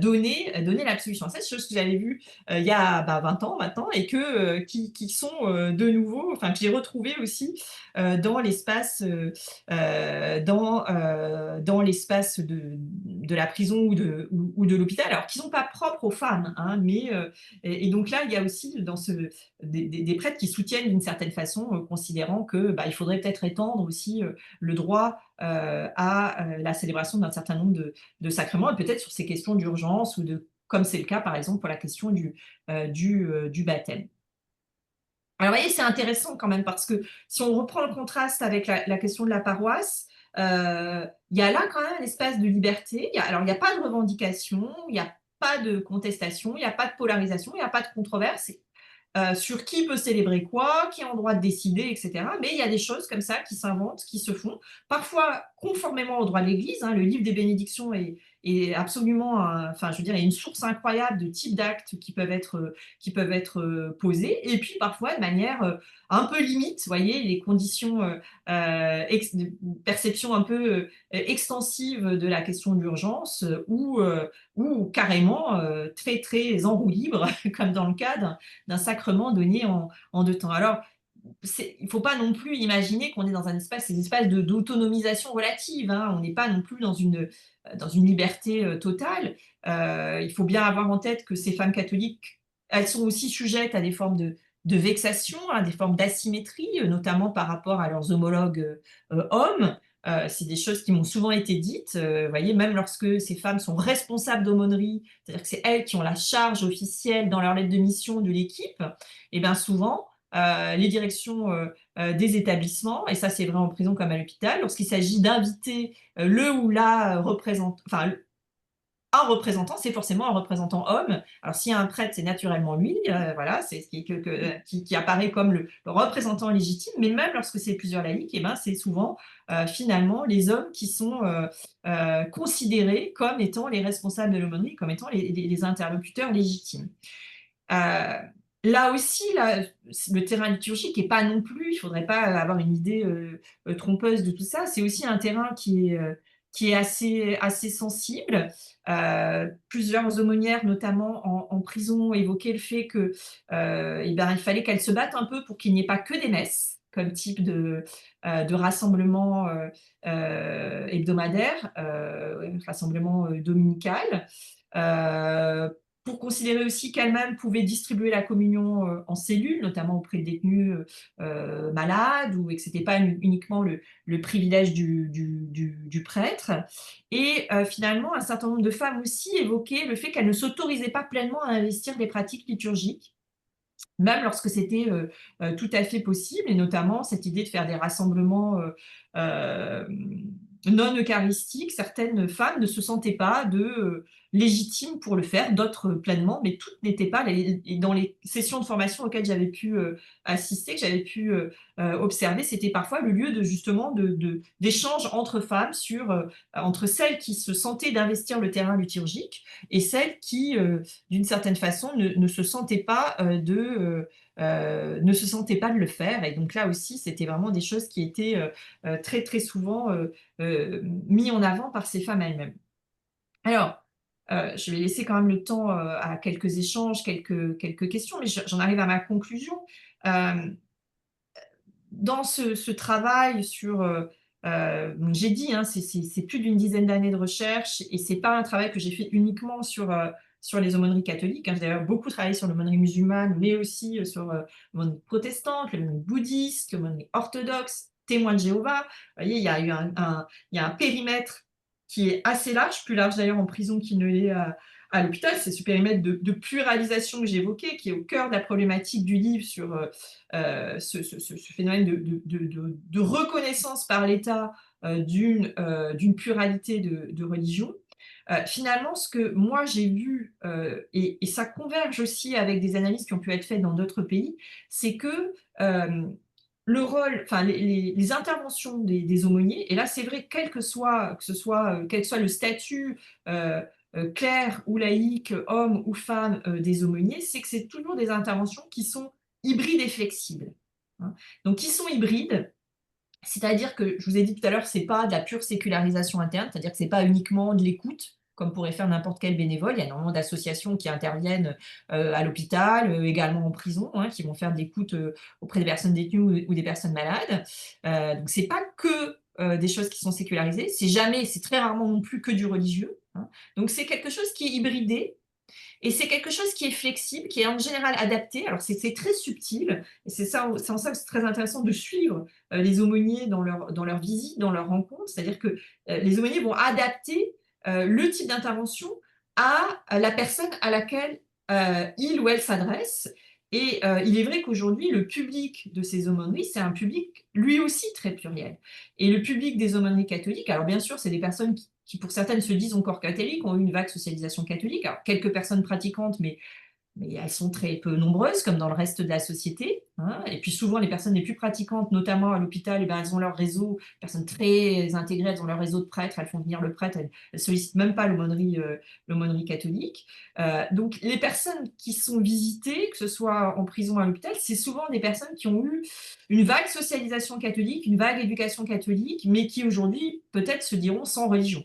donnait l'absolution. Ça, c'est chose que j'avais vue il y a 20 ans maintenant, et qui sont de nouveau, enfin que j'ai retrouvé aussi dans l'espace dans l'espace de la prison ou de l'hôpital, alors qui ne sont pas propres aux femmes, hein, mais et donc là, il y a aussi des prêtres qui soutiennent d'une certaine façon, considérant que il faudrait peut-être étendre aussi le droit à la célébration d'un certain nombre de sacrements, et peut-être sur ces questions d'urgence comme c'est le cas par exemple pour la question du baptême. Alors, vous voyez, c'est intéressant quand même, parce que si on reprend le contraste avec la question de la paroisse, il y a là quand même un espace de liberté. Alors, il n'y a pas de revendication, il n'y a pas de contestation, il n'y a pas de polarisation, il n'y a pas de controverse sur qui peut célébrer quoi, qui a le droit de décider, etc. Mais il y a des choses comme ça qui s'inventent, qui se font, parfois conformément au droit de l'Église, hein. Le livre des bénédictions est absolument, enfin, je veux dire, il y a une source incroyable de types d'actes qui peuvent être posés, et puis parfois de manière un peu limite, vous voyez, les conditions de perception un peu extensive de la question d'urgence, ou carrément très, très en roue libre, comme dans le cas d'un sacrement donné en 2 temps. Alors, il ne faut pas non plus imaginer qu'on est dans ces espaces d'autonomisation relative, hein. On n'est pas non plus dans une liberté totale. Il faut bien avoir en tête que ces femmes catholiques, elles sont aussi sujettes à des formes de vexation, à des formes d'asymétrie, notamment par rapport à leurs homologues hommes. C'est des choses qui m'ont souvent été dites, vous voyez, même lorsque ces femmes sont responsables d'aumônerie, c'est-à-dire que c'est elles qui ont la charge officielle dans leur lettre de mission de l'équipe, et bien souvent, les directions des établissements, et ça c'est vrai en prison comme à l'hôpital, lorsqu'il s'agit d'inviter le ou la représentant, enfin un représentant, c'est forcément un représentant homme. Alors s'il y a un prêtre, c'est naturellement lui, voilà, c'est ce qui apparaît comme le représentant légitime, mais même lorsque c'est plusieurs laïcs, eh ben, c'est souvent finalement les hommes qui sont considérés comme étant les responsables de l'aumônerie, comme étant les interlocuteurs légitimes. Euh, Là aussi, le terrain liturgique n'est pas non plus, il ne faudrait pas avoir une idée trompeuse de tout ça, c'est aussi un terrain qui est assez sensible. Plusieurs aumônières, notamment en prison, évoquaient le fait que, il fallait qu'elles se battent un peu pour qu'il n'y ait pas que des messes comme type de rassemblement hebdomadaire, rassemblement dominical. Euh, pour considérer aussi qu'elle-même pouvait distribuer la communion en cellules, notamment auprès de détenus malades, et que ce n'était pas uniquement le privilège du prêtre. Et finalement, un certain nombre de femmes aussi évoquaient le fait qu'elles ne s'autorisaient pas pleinement à investir des pratiques liturgiques, même lorsque c'était tout à fait possible, et notamment cette idée de faire des rassemblements euh, non eucharistiques. Certaines femmes ne se sentaient pas légitimes pour le faire, d'autres pleinement, mais toutes n'étaient pas. Et dans les sessions de formation auxquelles j'avais pu assister, que j'avais pu observer, c'était parfois le lieu justement d'échanges entre femmes entre celles qui se sentaient d'investir le terrain liturgique et celles qui, d'une certaine façon, ne se sentaient pas ne se sentaient pas de le faire. Et donc là aussi, c'était vraiment des choses qui étaient très très souvent mis en avant par ces femmes elles-mêmes. Alors, je vais laisser quand même le temps à quelques échanges, quelques questions, mais j'en arrive à ma conclusion. Dans ce travail j'ai dit, hein, c'est plus d'une dizaine d'années de recherche, et c'est pas un travail que j'ai fait uniquement sur les aumôneries catholiques, hein. J'ai d'ailleurs beaucoup travaillé sur l'aumônerie musulmane, mais aussi sur l'aumônerie protestante, l'aumônerie bouddhiste, l'aumônerie orthodoxe, témoins de Jéhovah. Vous voyez, il y a eu il y a un périmètre qui est assez large, plus large d'ailleurs en prison qu'il ne l'est à l'hôpital. C'est ce périmètre de pluralisation que j'évoquais, qui est au cœur de la problématique du livre sur ce phénomène de reconnaissance par l'État d'une pluralité de religions. Finalement, ce que moi j'ai vu, et ça converge aussi avec des analyses qui ont pu être faites dans d'autres pays, c'est que le rôle, enfin les interventions des aumôniers, et là c'est vrai, quel que soit le statut clerc ou laïque, homme ou femme des aumôniers, c'est que c'est toujours des interventions qui sont hybrides et flexibles, hein. Donc qui sont hybrides, c'est-à-dire que, je vous ai dit tout à l'heure, c'est pas de la pure sécularisation interne, c'est-à-dire que c'est pas uniquement de l'écoute, comme pourrait faire n'importe quel bénévole. Il y a énormément d'associations qui interviennent à l'hôpital, également en prison, hein, qui vont faire de l'écoute auprès des personnes détenues ou des personnes malades. Donc c'est pas que des choses qui sont sécularisées, c'est très rarement non plus que du religieux, hein. Donc c'est quelque chose qui est hybridé, et c'est quelque chose qui est flexible, qui est en général adapté. Alors, c'est très subtil, et c'est en ça que c'est très intéressant de suivre les aumôniers dans leur visite, dans leur rencontre. C'est-à-dire que les aumôniers vont adapter le type d'intervention à la personne à laquelle il ou elle s'adresse. Et il est vrai qu'aujourd'hui, le public de ces aumôneries, c'est un public lui aussi très pluriel. Et le public des aumôneries catholiques, alors bien sûr, c'est des personnes qui pour certaines se disent encore catholiques, ont eu une vague socialisation catholique. Alors, quelques personnes pratiquantes, mais elles sont très peu nombreuses, comme dans le reste de la société, hein. Et puis souvent, les personnes les plus pratiquantes, notamment à l'hôpital, elles ont leur réseau, personnes très intégrées, elles ont leur réseau de prêtres, elles font venir le prêtre, elles ne sollicitent même pas l'aumônerie catholique. Donc les personnes qui sont visitées, que ce soit en prison ou à l'hôpital, c'est souvent des personnes qui ont eu une vague socialisation catholique, une vague éducation catholique, mais qui aujourd'hui peut-être se diront sans religion.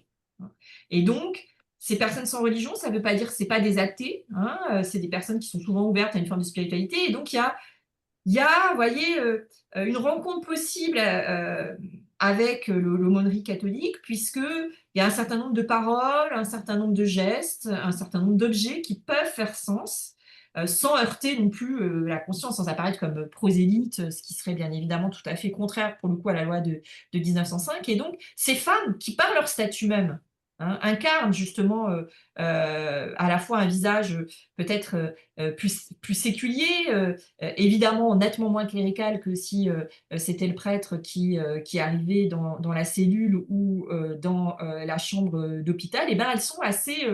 Et donc, ces personnes sans religion, ça ne veut pas dire que ce pas des athées, hein, c'est des personnes qui sont souvent ouvertes à une forme de spiritualité. Et donc, vous voyez, une rencontre possible avec l'aumônerie catholique, puisqu'il y a un certain nombre de paroles, un certain nombre de gestes, un certain nombre d'objets qui peuvent faire sens, sans heurter non plus la conscience, sans apparaître comme prosélyte, ce qui serait bien évidemment tout à fait contraire pour le coup à la loi de 1905. Et donc, ces femmes qui, par leur statut même, hein, incarnent justement à la fois un visage peut-être plus séculier, évidemment nettement moins clérical que si c'était le prêtre qui arrivait dans la cellule ou dans la chambre d'hôpital. Et ben elles sont assez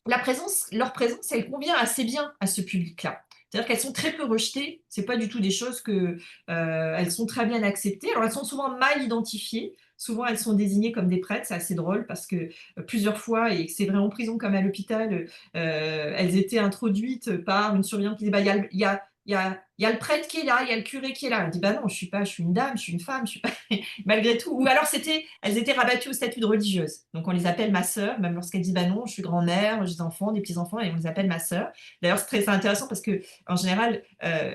leur présence, elle convient assez bien à ce public-là. C'est-à-dire qu'elles sont très peu rejetées, c'est pas du tout des choses elles sont très bien acceptées. Alors elles sont souvent mal identifiées, souvent elles sont désignées comme des prêtres, c'est assez drôle parce que plusieurs fois, et c'est vrai en prison comme à l'hôpital, elles étaient introduites par une surveillante qui disait bah, il il y a le prêtre qui est là, il y a le curé qui est là. Elle dit, bah non, je suis une dame, je suis une femme, je suis pas, malgré tout. Ou alors elles étaient rabattues au statut de religieuse. Donc on les appelle ma sœur, même lorsqu'elles disent, bah non, je suis grand-mère, j'ai des enfants, des petits-enfants, et on les appelle ma sœur. D'ailleurs, c'est intéressant parce que, en général,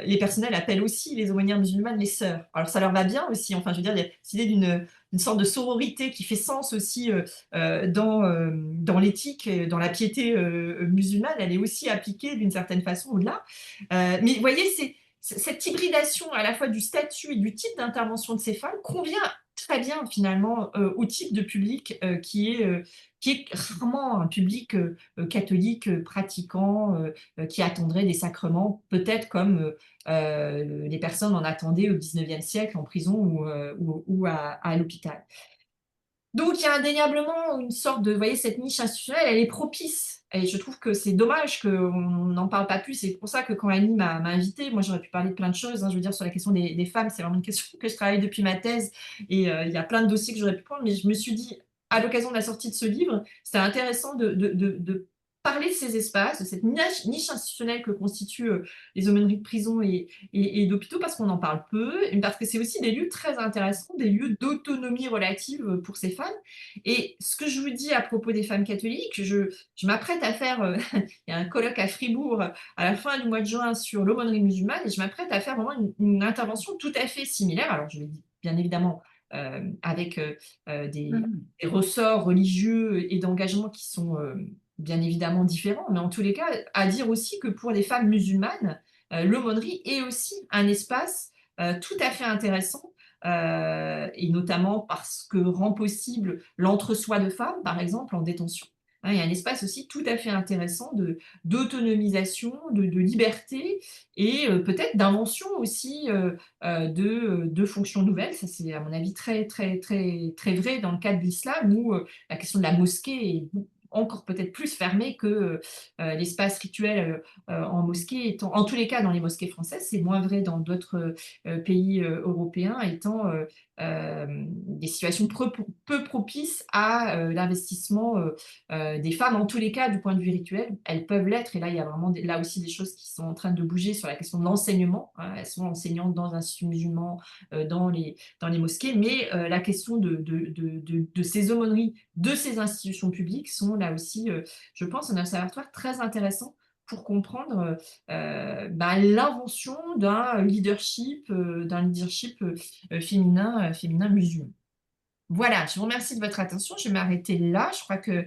les personnels appellent aussi les aumônières musulmanes les sœurs. Alors ça leur va bien aussi. Enfin, je veux dire, il y a cette idée d'une sorte de sororité qui fait sens aussi dans l'éthique, dans la piété musulmane. Elle est aussi appliquée d'une certaine façon au-delà. Mais vous voyez, cette hybridation à la fois du statut et du type d'intervention de ces femmes convient très bien finalement au type de public qui est rarement un public catholique pratiquant qui attendrait des sacrements, peut-être comme les personnes en attendaient au XIXe siècle en prison ou à l'hôpital. Donc, il y a indéniablement une sorte de, vous voyez, cette niche institutionnelle, elle est propice. Et je trouve que c'est dommage qu'on n'en parle pas plus. C'est pour ça que quand Annie m'a invitée, moi j'aurais pu parler de plein de choses. Hein, je veux dire, sur la question des femmes, c'est vraiment une question que je travaille depuis ma thèse. Et il y a plein de dossiers que j'aurais pu prendre. Mais je me suis dit, à l'occasion de la sortie de ce livre, c'était intéressant de parler de ces espaces, de cette niche institutionnelle que constituent les aumôneries de prison et d'hôpitaux, parce qu'on en parle peu, et parce que c'est aussi des lieux très intéressants, des lieux d'autonomie relative pour ces femmes. Et ce que je vous dis à propos des femmes catholiques, je m'apprête à faire, il y a un colloque à Fribourg à la fin du mois de juin sur l'aumônerie musulmane, et je m'apprête à faire vraiment une intervention tout à fait similaire. Alors, je l'ai dit bien évidemment avec des ressorts religieux et d'engagement qui sont bien évidemment différents, mais en tous les cas, à dire aussi que pour les femmes musulmanes, l'aumônerie est aussi un espace tout à fait intéressant, et notamment parce que rend possible l'entre-soi de femmes, par exemple, en détention. Hein, il y a un espace aussi tout à fait intéressant d'autonomisation, de liberté et peut-être d'invention aussi de fonctions nouvelles. Ça, c'est à mon avis très, très, très, très vrai dans le cadre de l'islam où la question de la mosquée est encore peut-être plus fermée que l'espace rituel en mosquée étant, en tous les cas dans les mosquées françaises, c'est moins vrai dans d'autres pays européens, étant des situations peu propices à l'investissement des femmes, en tous les cas du point de vue rituel, elles peuvent l'être, et là il y a vraiment là aussi des choses qui sont en train de bouger sur la question de l'enseignement, hein. Elles sont enseignantes dans l'institut musulman, dans les mosquées, mais la question de ces aumôneries, de ces institutions publiques sont là aussi, je pense, un observatoire très intéressant pour comprendre l'invention féminin musulman. Voilà, je vous remercie de votre attention. Je vais m'arrêter là. Je crois que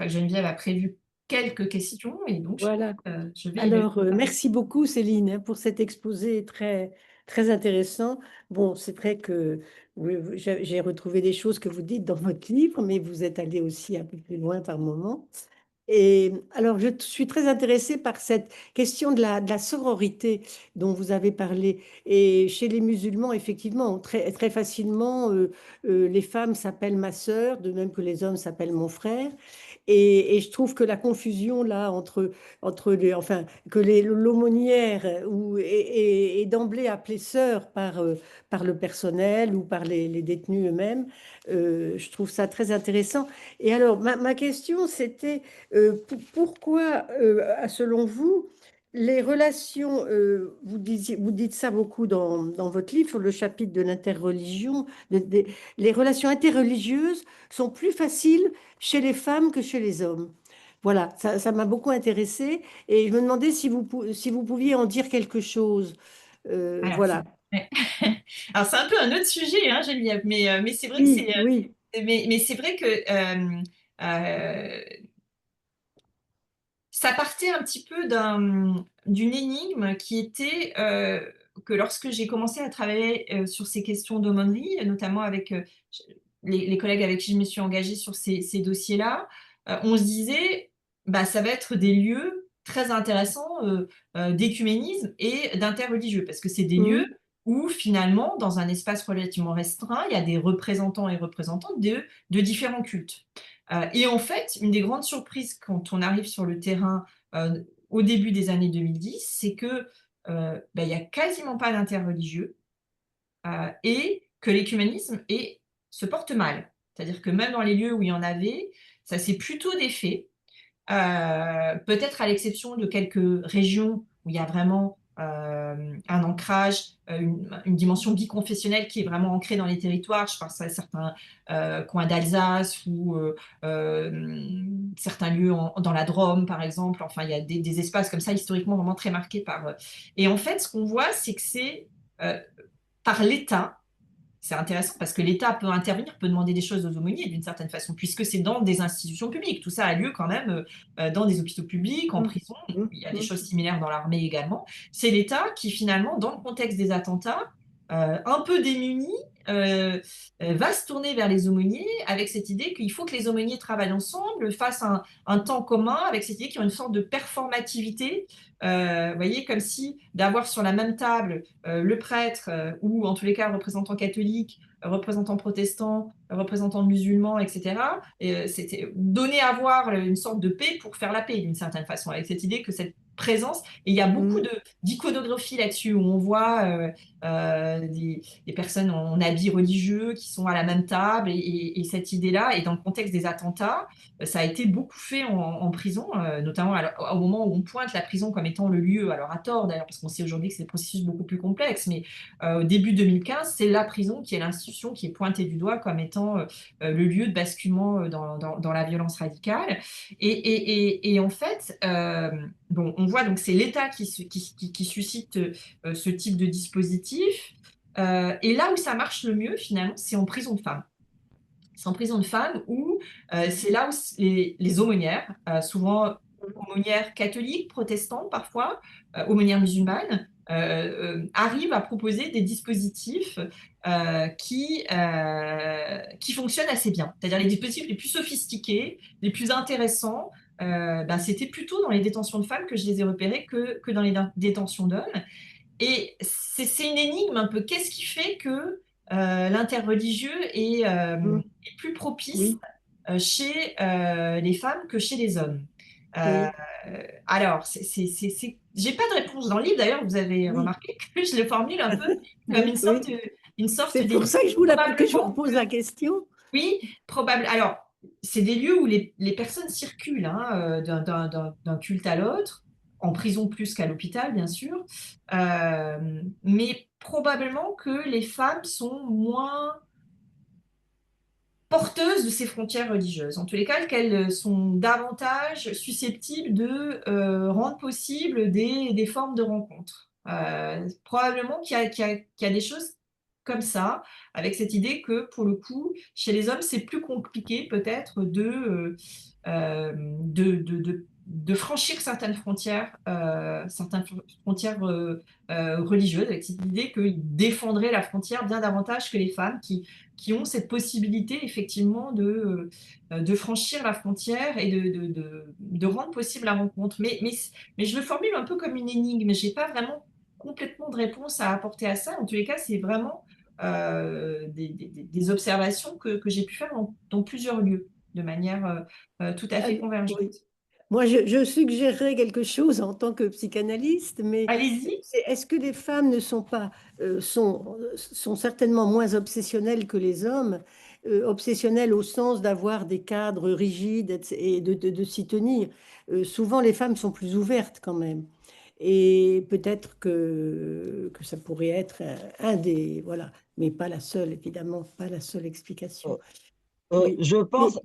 Geneviève a prévu quelques questions et donc Voilà. je vais y Alors, répondre. merci beaucoup Céline hein, pour cet exposé très, très intéressant. Bon, c'est vrai que oui, j'ai retrouvé des choses que vous dites dans votre livre, mais vous êtes allé aussi un peu plus loin par moment. Et alors, je suis très intéressée par cette question de la sororité dont vous avez parlé. Et chez les musulmans, effectivement, très, très facilement, les femmes s'appellent ma sœur, de même que les hommes s'appellent mon frère. Et je trouve que la confusion là entre enfin, que l'aumônière est d'emblée appelée sœur par le personnel ou par les détenus eux-mêmes, je trouve ça très intéressant. Et alors, ma question, c'était pourquoi, selon vous, les relations, vous dites ça beaucoup dans votre livre sur le chapitre de l'interreligion, les relations interreligieuses sont plus faciles chez les femmes que chez les hommes. Voilà, ça m'a beaucoup intéressée et je me demandais si vous pouviez en dire quelque chose. Alors, Voilà. ouais. Alors, c'est un peu un autre sujet, hein, Geneviève, mais c'est vrai que Oui, oui. mais c'est vrai que euh, ça partait un petit peu d'une énigme qui était que lorsque j'ai commencé à travailler sur ces questions d'aumônerie, notamment avec les collègues avec qui je me suis engagée sur ces dossiers-là, on se disait, bah, ça va être des lieux très intéressants d'écuménisme et d'interreligieux, parce que c'est des lieux Mhm. où finalement, dans un espace relativement restreint, il y a des représentants et représentantes de différents cultes. Et en fait, une des grandes surprises quand on arrive sur le terrain au début des années 2010, c'est que il y a quasiment pas d'interreligieux et que l'écuménisme se porte mal. C'est-à-dire que même dans les lieux où il y en avait, ça s'est plutôt défait, peut-être à l'exception de quelques régions où il y a vraiment un ancrage, une dimension biconfessionnelle qui est vraiment ancrée dans les territoires. Je pense à certains coins d'Alsace ou certains lieux dans la Drôme, par exemple. Enfin, il y a des espaces comme ça, historiquement, vraiment très marqués par... Et en fait, ce qu'on voit, c'est que c'est par l'État. C'est intéressant parce que l'État peut intervenir, peut demander des choses aux aumôniers d'une certaine façon, puisque c'est dans des institutions publiques. Tout ça a lieu quand même dans des hôpitaux publics, en prison. Il y a des choses similaires dans l'armée également. C'est l'État qui, finalement, dans le contexte des attentats, un peu démuni, va se tourner vers les aumôniers avec cette idée qu'il faut que les aumôniers travaillent ensemble, fassent un temps commun, avec cette idée qu'il y a une sorte de performativité. Vous voyez, comme si d'avoir sur la même table le prêtre ou en tous les cas représentant catholique, représentant protestant, représentant musulman, etc. C'était donner à voir une sorte de paix pour faire la paix d'une certaine façon, avec cette idée que cette présence, et il y a beaucoup d'iconographie là-dessus, où on voit des personnes en habits religieux qui sont à la même table, et cette idée-là, et dans le contexte des attentats, ça a été beaucoup fait en prison, notamment au moment où on pointe la prison comme étant le lieu, alors à tort d'ailleurs, parce qu'on sait aujourd'hui que c'est des processus beaucoup plus complexes, mais au début 2015, c'est la prison qui est l'institution qui est pointée du doigt comme étant le lieu de basculement dans la violence radicale. Et en fait, bon, on voit donc c'est l'État qui suscite ce type de dispositif. Et là où ça marche le mieux, finalement, c'est en prison de femmes. C'est en prison de femmes où c'est là où les aumônières, souvent aumônières catholiques, protestantes parfois, aumônières musulmanes, arrivent à proposer des dispositifs qui fonctionnent assez bien. C'est-à-dire les dispositifs les plus sophistiqués, les plus intéressants. C'était plutôt dans les détentions de femmes que je les ai repérés que dans les détentions d'hommes. Et c'est une énigme un peu. Qu'est-ce qui fait que l'interreligieux est plus propice chez les femmes que chez les hommes? Alors, j'ai pas de réponse dans le livre. D'ailleurs, vous avez remarqué que je le formule un peu comme une sorte C'est pour ça que que je vous repose la question. Oui, probable. Alors, c'est des lieux où les personnes circulent d'un culte à l'autre, en prison plus qu'à l'hôpital, bien sûr, mais probablement que les femmes sont moins porteuses de ces frontières religieuses. En tous les cas, qu'elles sont davantage susceptibles de rendre possible des formes de rencontres. Probablement qu'il y a des choses comme ça, avec cette idée que, pour le coup, chez les hommes, c'est plus compliqué peut-être de franchir certaines frontières religieuses, avec cette idée qu'ils défendraient la frontière bien davantage que les femmes qui ont cette possibilité effectivement de franchir la frontière et de rendre possible la rencontre. Mais je le formule un peu comme une énigme, je n'ai pas vraiment complètement de réponse à apporter à ça. En tous les cas, c'est vraiment des observations que j'ai pu faire dans plusieurs lieux, de manière tout à fait convergente. Oui. Moi, je suggérerais quelque chose en tant que psychanalyste, mais Allez-y. est-ce que les femmes ne sont pas, sont certainement moins obsessionnelles que les hommes, obsessionnelles au sens d'avoir des cadres rigides et de s'y tenir. Souvent, les femmes sont plus ouvertes quand même. Et peut-être que ça pourrait être un des... Voilà, mais pas la seule, évidemment, pas la seule explication. Oui. Je pense,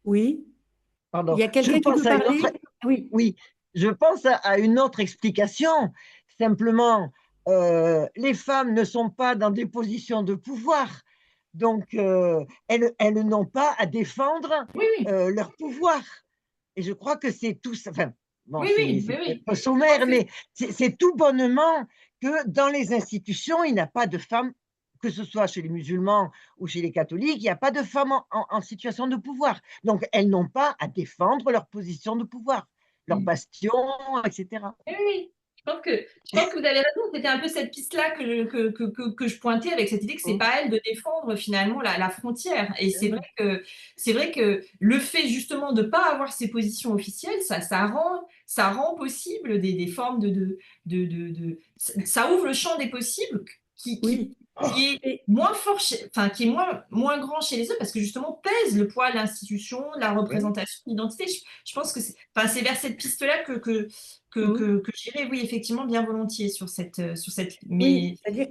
Oui. Il pardon, y a je quelqu'un qui pense veut à une parler? autre, Oui. oui, je pense à une autre explication. Simplement, les femmes ne sont pas dans des positions de pouvoir, donc elles n'ont pas à défendre Oui, oui. leur pouvoir. Et je crois que c'est tout ça. Enfin, bon, Oui, oui, c'est oui, oui. peut-être sommaire, mais c'est tout bonnement que dans les institutions, il n'y a pas de femmes, que ce soit chez les musulmans ou chez les catholiques, il n'y a pas de femmes en situation de pouvoir. Donc, elles n'ont pas à défendre leur position de pouvoir, leur bastion, etc. Oui, oui. Je pense que vous avez raison. C'était un peu cette piste-là que je pointais avec cette idée que c'est pas à elle de défendre finalement la frontière. Et c'est vrai que le fait justement de pas avoir ces positions officielles, ça rend possible des formes ça ouvre le champ des possibles qui Oui. qui est Et moins fort, enfin, qui est moins grand chez les hommes, parce que justement pèse le poids de l'institution, la Oui. représentation, l'identité. Je pense que enfin, c'est vers cette piste-là mmh. que j'irais, oui, effectivement, bien volontiers sur cette, Oui, mais c'est-à-dire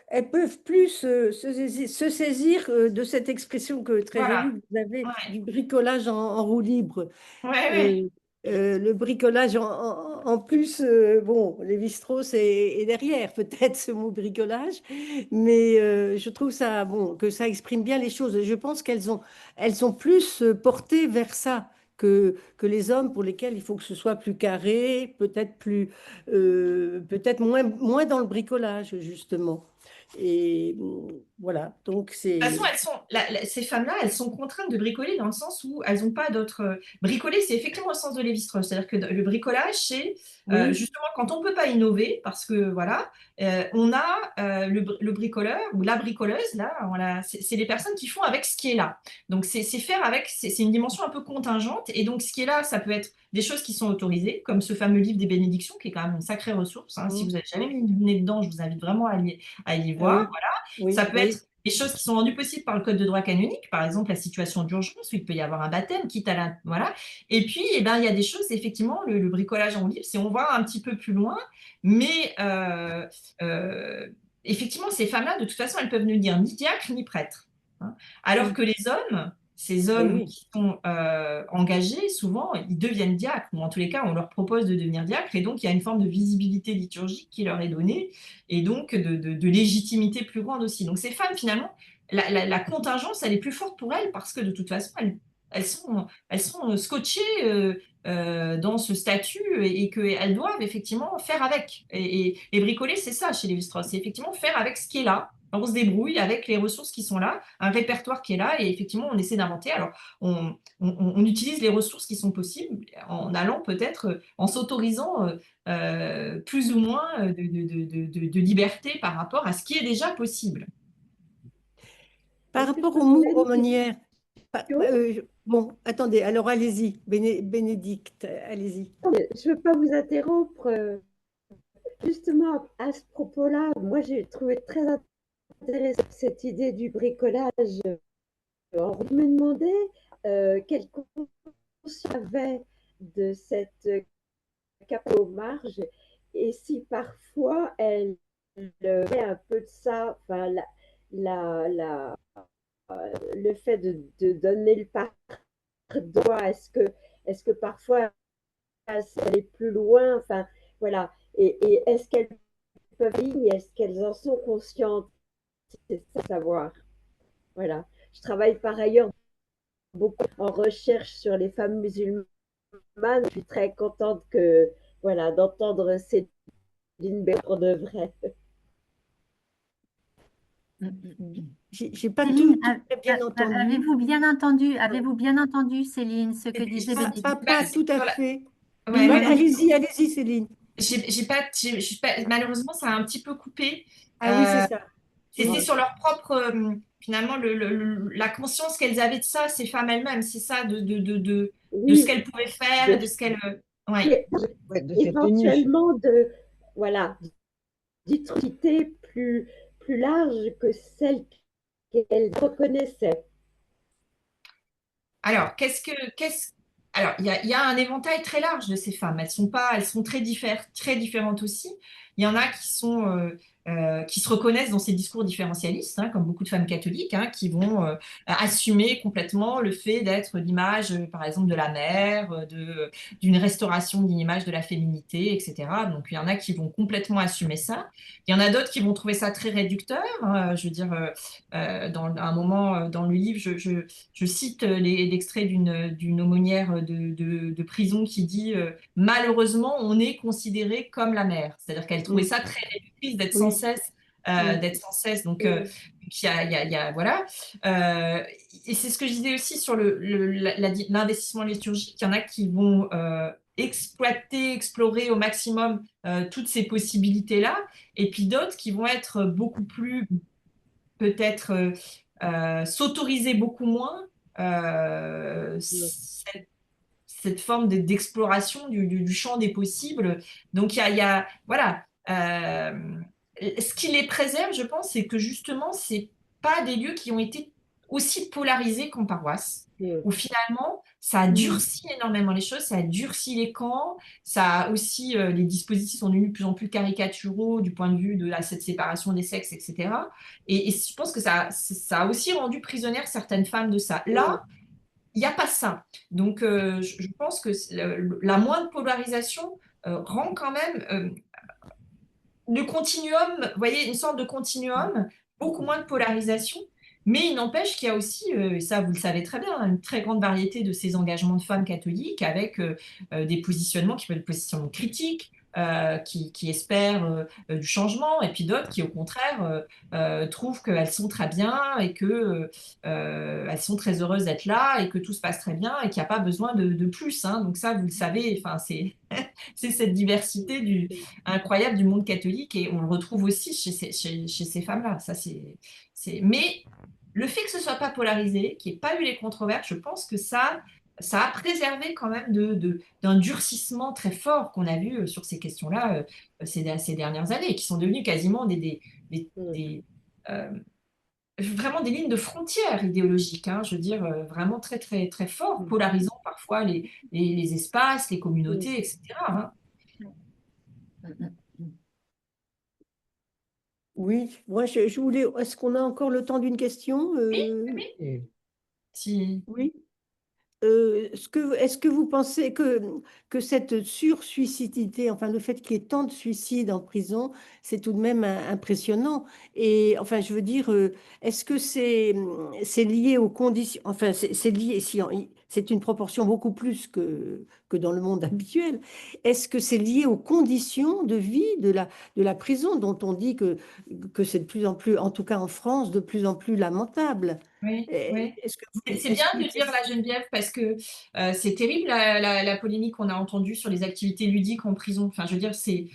elles peuvent plus se saisir de cette expression très voilà, jolie que vous avez ouais, du bricolage en roue libre. ouais, ouais. Euh, le bricolage en plus, bon, Lévi-Strauss est derrière peut-être ce mot bricolage, mais je trouve ça, bon, que ça exprime bien les choses. Et je pense qu'elles ont plus porté vers ça que les hommes pour lesquels il faut que ce soit plus carré, peut-être moins dans le bricolage, justement. Et voilà, donc De toute façon, c'est... ces femmes-là, elles sont contraintes de bricoler dans le sens où elles n'ont pas d'autres. Bricoler, c'est effectivement le sens de Lévi-Strauss. C'est-à-dire que le bricolage, c'est Oui, justement quand on ne peut pas innover, parce que voilà, on a le bricoleur ou la bricoleuse, là, voilà, c'est les personnes qui font avec ce qui est là. Donc, c'est faire avec, c'est une dimension un peu contingente. Et donc, ce qui est là, ça peut être des choses qui sont autorisées, comme ce fameux livre des bénédictions, qui est quand même une sacrée ressource, hein. Si vous n'avez jamais mis le nez dedans, je vous invite vraiment à y ah voir. oui, oui, Ça peut oui. être des choses qui sont rendues possibles par le code de droit canonique, par exemple la situation d'urgence où il peut y avoir un baptême, quitte à la, voilà. Et puis, eh ben, il y a des choses, effectivement, le bricolage en livre, c'est on va un petit peu plus loin, mais euh, effectivement, ces femmes-là, de toute façon, elles peuvent ne dire ni diacre ni prêtre, hein. Alors Mm. que les hommes, ces Ben hommes oui. qui sont engagés, souvent, ils deviennent diacres, ou en tous les cas, on leur propose de devenir diacre, et donc il y a une forme de visibilité liturgique qui leur est donnée, et donc de légitimité plus grande aussi. Donc ces femmes, finalement, la contingence, elle est plus forte pour elles parce que de toute façon, elles sont scotchées dans ce statut et qu'elles doivent effectivement faire avec. Et bricoler, c'est ça chez Lévi-Strauss, c'est effectivement faire avec ce qui est là. On se débrouille avec les ressources qui sont là, un répertoire qui est là, et effectivement, on essaie d'inventer. Alors, on utilise les ressources qui sont possibles en allant peut-être, en s'autorisant plus ou moins de liberté par rapport à ce qui est déjà possible. Par Est-ce que je rapport peux aux poser mots une aumônières, question? bon, attendez, alors allez-y, Bénédicte, allez-y. Je ne veux pas vous interrompre. Justement, à ce propos-là, moi j'ai trouvé très intéressante cette idée du bricolage. Alors, je me demandais quelle conscience avait de cette capacité aux marges et si parfois elle fait un peu de ça, enfin, la, la, le fait de donner le pardon, est-ce que parfois aller plus loin, enfin voilà, et est-ce qu'elles peuvent et est-ce qu'elles en sont conscientes, c'est ça à savoir. Voilà. Je travaille par ailleurs beaucoup en recherche sur les femmes musulmanes. Je suis très contente que voilà d'entendre Céline Béron de vrai. J'ai pas Céline, tout très bien entendu. avez-vous bien entendu, Céline, ce que Je disait sais Pas, Bénédicte? pas tout à sur la- fait. Ouais, Oui, ouais, non, Allez-y, Céline. malheureusement, ça a un petit peu coupé. Ah oui, c'est Euh, ça. c'est Oui, sur leur propre, finalement, la conscience qu'elles avaient de ça, ces femmes elles-mêmes, c'est ça, de ce Oui, qu'elles pouvaient faire, de, et de ce qu'elles. Ouais. Ouais, de cette tenue. éventuellement de voilà d'identité plus large que celle qu'elle reconnaissait. Alors, alors, il y a un éventail très large de ces femmes. Elles sont très différentes aussi. Il y en a qui se reconnaissent dans ces discours différentialistes, hein, comme beaucoup de femmes catholiques, hein, qui vont assumer complètement le fait d'être l'image, par exemple, de la mère, d'une restauration d'une image de la féminité, etc. Donc, il y en a qui vont complètement assumer ça. Il y en a d'autres qui vont trouver ça très réducteur, hein. Je veux dire, dans un moment dans le livre, je cite l'extrait d'une aumônière de prison qui dit malheureusement, on est considéré comme la mère. C'est-à-dire qu'elle trouvait oui, ça très réductrice oui, oui. d'être sans cesse. Donc, Oui. voilà. Et c'est ce que je disais aussi sur l'investissement liturgique. Il y en a qui vont exploiter, explorer au maximum toutes ces possibilités-là, et puis d'autres qui vont être beaucoup plus peut-être s'autoriser beaucoup moins cette forme d'exploration du champ des possibles. Donc, voilà. ce qui les préserve, je pense, c'est que justement, c'est pas des lieux qui ont été aussi polarisés qu'en paroisse, Mm. où finalement, ça a durci énormément les choses, ça a durci les camps, ça a aussi, les dispositifs sont devenus de plus en plus caricaturaux du point de vue de cette séparation des sexes, etc. Et je pense que ça a aussi rendu prisonnières certaines femmes de ça. Là, il n'y a pas ça. Donc, je pense que la moindre polarisation rend quand même le continuum, vous voyez, une sorte de continuum, beaucoup moins de polarisation, mais il n'empêche qu'il y a aussi, et ça vous le savez très bien, une très grande variété de ces engagements de femmes catholiques avec des positionnements qui peuvent être des positionnements critiques, qui espèrent du changement, et puis d'autres qui, au contraire, trouvent qu'elles sont très bien et que elles sont très heureuses d'être là et que tout se passe très bien et qu'il n'y a pas besoin de plus. Hein. Donc ça, vous le savez, enfin, c'est cette diversité incroyable du monde catholique et on le retrouve aussi chez ces femmes-là. Mais le fait que ce soit pas polarisé, qu'il n'y ait pas eu les controverses, je pense que ça a préservé quand même d'un durcissement très fort qu'on a vu sur ces questions-là ces dernières années, qui sont devenues quasiment des, euh, vraiment des lignes de frontières idéologiques, hein, je veux dire, vraiment très, très, très fort, polarisant parfois les espaces, les communautés, etc. Hein. Oui, moi je voulais. Est-ce qu'on a encore le temps d'une question? Oui, oui, oui. Si. Oui. Est-ce que vous pensez que cette sursuicidité, enfin le fait qu'il y ait tant de suicides en prison, c'est tout de même impressionnant. Et enfin, je veux dire, est-ce que c'est lié aux conditions, enfin c'est lié, si c'est une proportion beaucoup plus que dans le monde habituel. Est-ce que c'est lié aux conditions de vie de la prison dont on dit que c'est de plus en plus, en tout cas en France, de plus en plus lamentable? Oui, oui. Est-ce que C'est bien de dire la Geneviève parce que c'est terrible la polémique qu'on a entendue sur les activités ludiques en prison. Enfin, je veux dire, c'est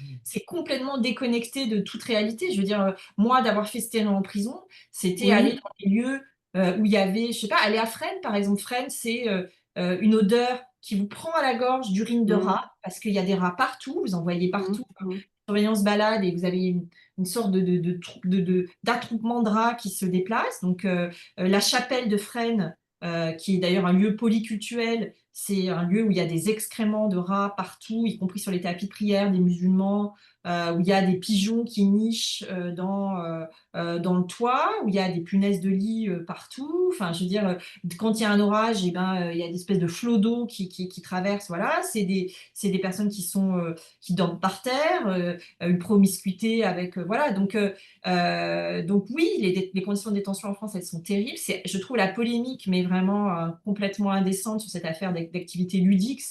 complètement déconnecté de toute réalité. Je veux dire, moi, d'avoir fait ce en prison, c'était aller Oui. dans des lieux où il y avait, je sais pas, aller à Fresnes, par exemple. Fresnes, c'est une odeur qui vous prend à la gorge d'urine de Mhm. rat parce qu'il y a des rats partout, vous en voyez Mhm. partout. Mhm. Surveillance balade et vous avez une sorte d'attroupement de rats qui se déplacent. Donc, la chapelle de Fresnes, qui est d'ailleurs un lieu polyculturel, c'est un lieu où il y a des excréments de rats partout, y compris sur les tapis de prière des musulmans, où il y a des pigeons qui nichent dans le toit, où il y a des punaises de lit partout. Enfin, je veux dire, quand il y a un orage, eh ben, il y a des espèces de flots d'eau qui traversent. Voilà, c'est des personnes qui dorment par terre, une promiscuité avec voilà donc oui les conditions de détention en France elles sont terribles. Je trouve la polémique mais vraiment complètement indécente sur cette affaire d'activité ludique.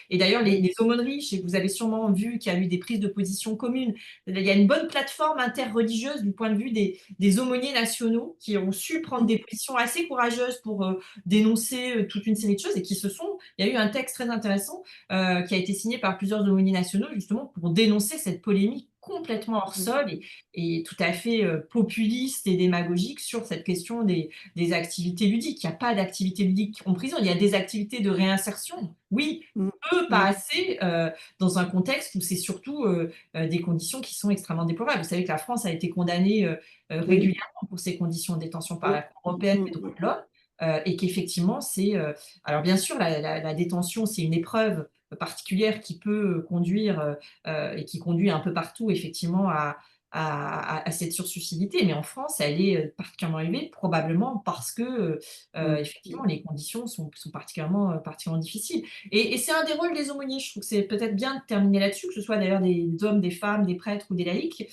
Et d'ailleurs les aumôneries, vous avez sûrement vu qu'il y a eu des prises de position communes. Il y a une bonne plateforme interreligieuse du point de vue des aumôniers nationaux qui ont su prendre des positions assez courageuses pour dénoncer toute une série de choses et il y a eu un texte très intéressant qui a été signé par plusieurs aumôniers nationaux justement pour dénoncer cette polémique complètement hors sol et tout à fait populiste et démagogique sur cette question des activités ludiques. Il n'y a pas d'activités ludiques en prison, il y a des activités de réinsertion. Oui, peu, pas assez, dans un contexte où c'est surtout des conditions qui sont extrêmement déplorables. Vous savez que la France a été condamnée régulièrement pour ces conditions de détention par la Cour européenne des droits de l'homme. Et qu'effectivement, alors bien sûr, la détention, c'est une épreuve particulière qui peut conduire et qui conduit un peu partout, effectivement, à cette sursuscidité. Mais en France, elle est particulièrement élevée, probablement parce que, effectivement, les conditions sont particulièrement difficiles. Et c'est un des rôles des aumôniers. Je trouve que c'est peut-être bien de terminer là-dessus, que ce soit d'ailleurs des hommes, des femmes, des prêtres ou des laïcs,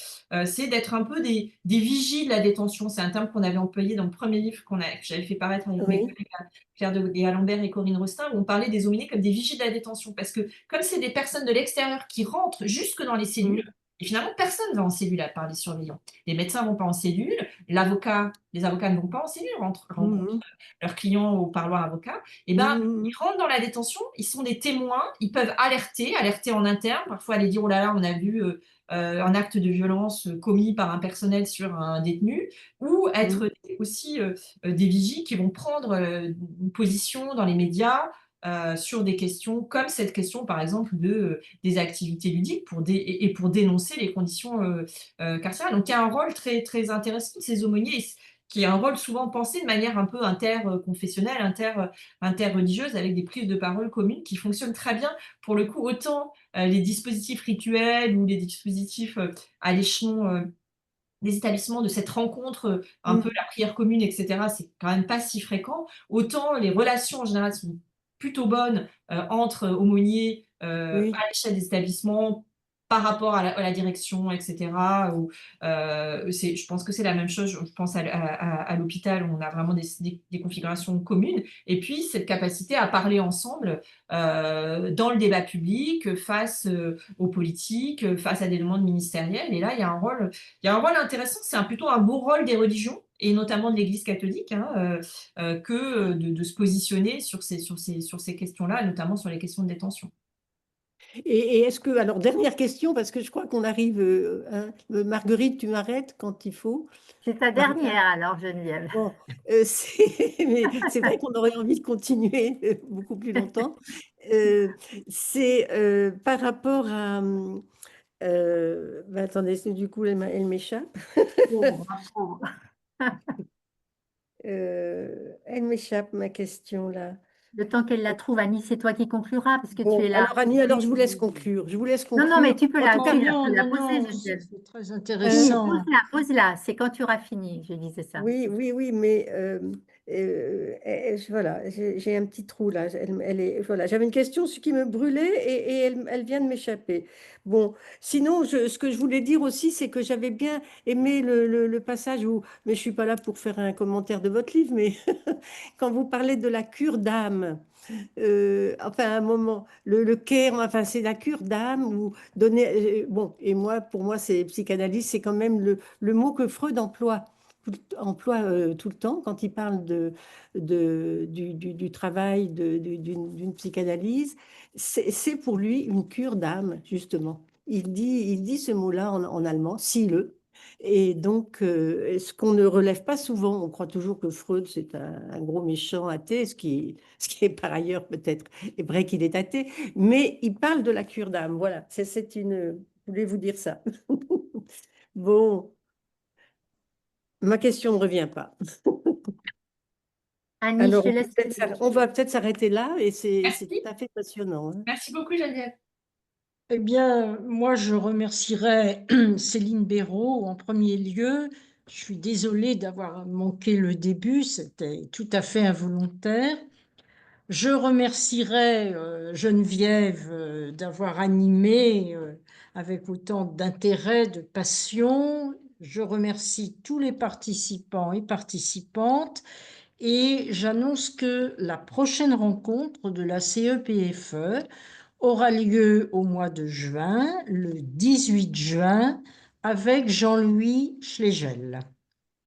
c'est d'être un peu des vigies de la détention. C'est un terme qu'on avait employé dans le premier livre que j'avais fait paraître avec mes collègues Claire de Lambert et Corinne Rostin, où on parlait des aumôniers comme des vigies de la détention. Parce que comme c'est des personnes de l'extérieur qui rentrent jusque dans les cellules, et finalement, personne ne va en cellule à part les surveillants. Les médecins ne vont pas en cellule, les avocats ne vont pas en cellule, rencontrent leurs clients au parloir avocat. Et ben, ils rentrent dans la détention, ils sont des témoins, ils peuvent alerter en interne, parfois aller dire, oh là là, on a vu un acte de violence commis par un personnel sur un détenu, ou être aussi des vigies qui vont prendre une position dans les médias sur des questions comme cette question, par exemple, des activités ludiques et pour dénoncer les conditions carcérales. Donc, il y a un rôle très, très intéressant de ces aumôniers, qui est un rôle souvent pensé de manière un peu interconfessionnelle, interreligieuse, avec des prises de parole communes qui fonctionnent très bien. Pour le coup, autant les dispositifs rituels ou les dispositifs à l'échelon des établissements de cette rencontre, un peu la prière commune, et cetera, c'est quand même pas si fréquent. Autant les relations en général sont plutôt bonnes, entre aumôniers, Oui. à l'échelle des établissements, par rapport à la direction, et cetera, ou, je pense que c'est la même chose, je pense à l'hôpital où on a vraiment des configurations communes et puis cette capacité à parler ensemble, dans le débat public, face, aux politiques, face à des demandes ministérielles et là, il y a un rôle intéressant, c'est plutôt un beau rôle des religions et notamment de l'Église catholique, hein, que de se positionner sur ces questions-là, notamment sur les questions de détention. Et est-ce que, alors dernière question, parce que je crois qu'on arrive, Marguerite, tu m'arrêtes quand il faut. C'est ta dernière alors, Geneviève. Bon, mais c'est vrai qu'on aurait envie de continuer beaucoup plus longtemps. C'est par rapport à... attendez, du coup, elle m'échappe. Pauvre, pauvre. Elle m'échappe, ma question là. Le temps qu'elle la trouve, Annie, c'est toi qui concluras parce que tu es Bon, là. alors Annie, alors je vous laisse conclure. Je vous laisse Non, non, mais conclure. tu peux En la, tout cas, tu Non, peux la non, poser, non, Geneviève. c'est très Oui, intéressant. pose-la, pose-la. C'est quand tu auras fini, je disais ça. oui, oui, oui, mais voilà, j'ai un petit trou là. Voilà, j'avais une question ce qui me brûlait et elle vient de m'échapper. Bon, sinon, ce que je voulais dire aussi, c'est que j'avais bien aimé le passage où, mais je suis pas là pour faire un commentaire de votre livre, mais quand vous parlez de la cure d'âme. Enfin, à un moment, le care, enfin, c'est la cure d'âme ou donner. Bon, et moi, pour moi, c'est psychanalyse, c'est quand même le mot que Freud emploie tout le temps quand il parle du travail d'une psychanalyse. C'est pour lui une cure d'âme, justement. Il dit ce mot-là en allemand, Ziele. Et donc, ce qu'on ne relève pas souvent, on croit toujours que Freud, c'est un gros méchant athée, ce qui est par ailleurs peut-être est vrai qu'il est athée, mais il parle de la cure d'âme. Voilà, je voulais vous dire ça. Bon, ma question ne revient pas. Annie, je Alors, te laisse. on va peut-être s'arrêter là et c'est tout Merci. à fait passionnant, hein. Merci beaucoup, Geneviève. Eh bien, moi, je remercierais Céline Béraud en premier lieu. Je suis désolée d'avoir manqué le début, c'était tout à fait involontaire. Je remercierais Geneviève d'avoir animé avec autant d'intérêt, de passion. Je remercie tous les participants et participantes et j'annonce que la prochaine rencontre de la CEPFE aura lieu au mois de juin, le 18 juin, avec Jean-Louis Schlegel.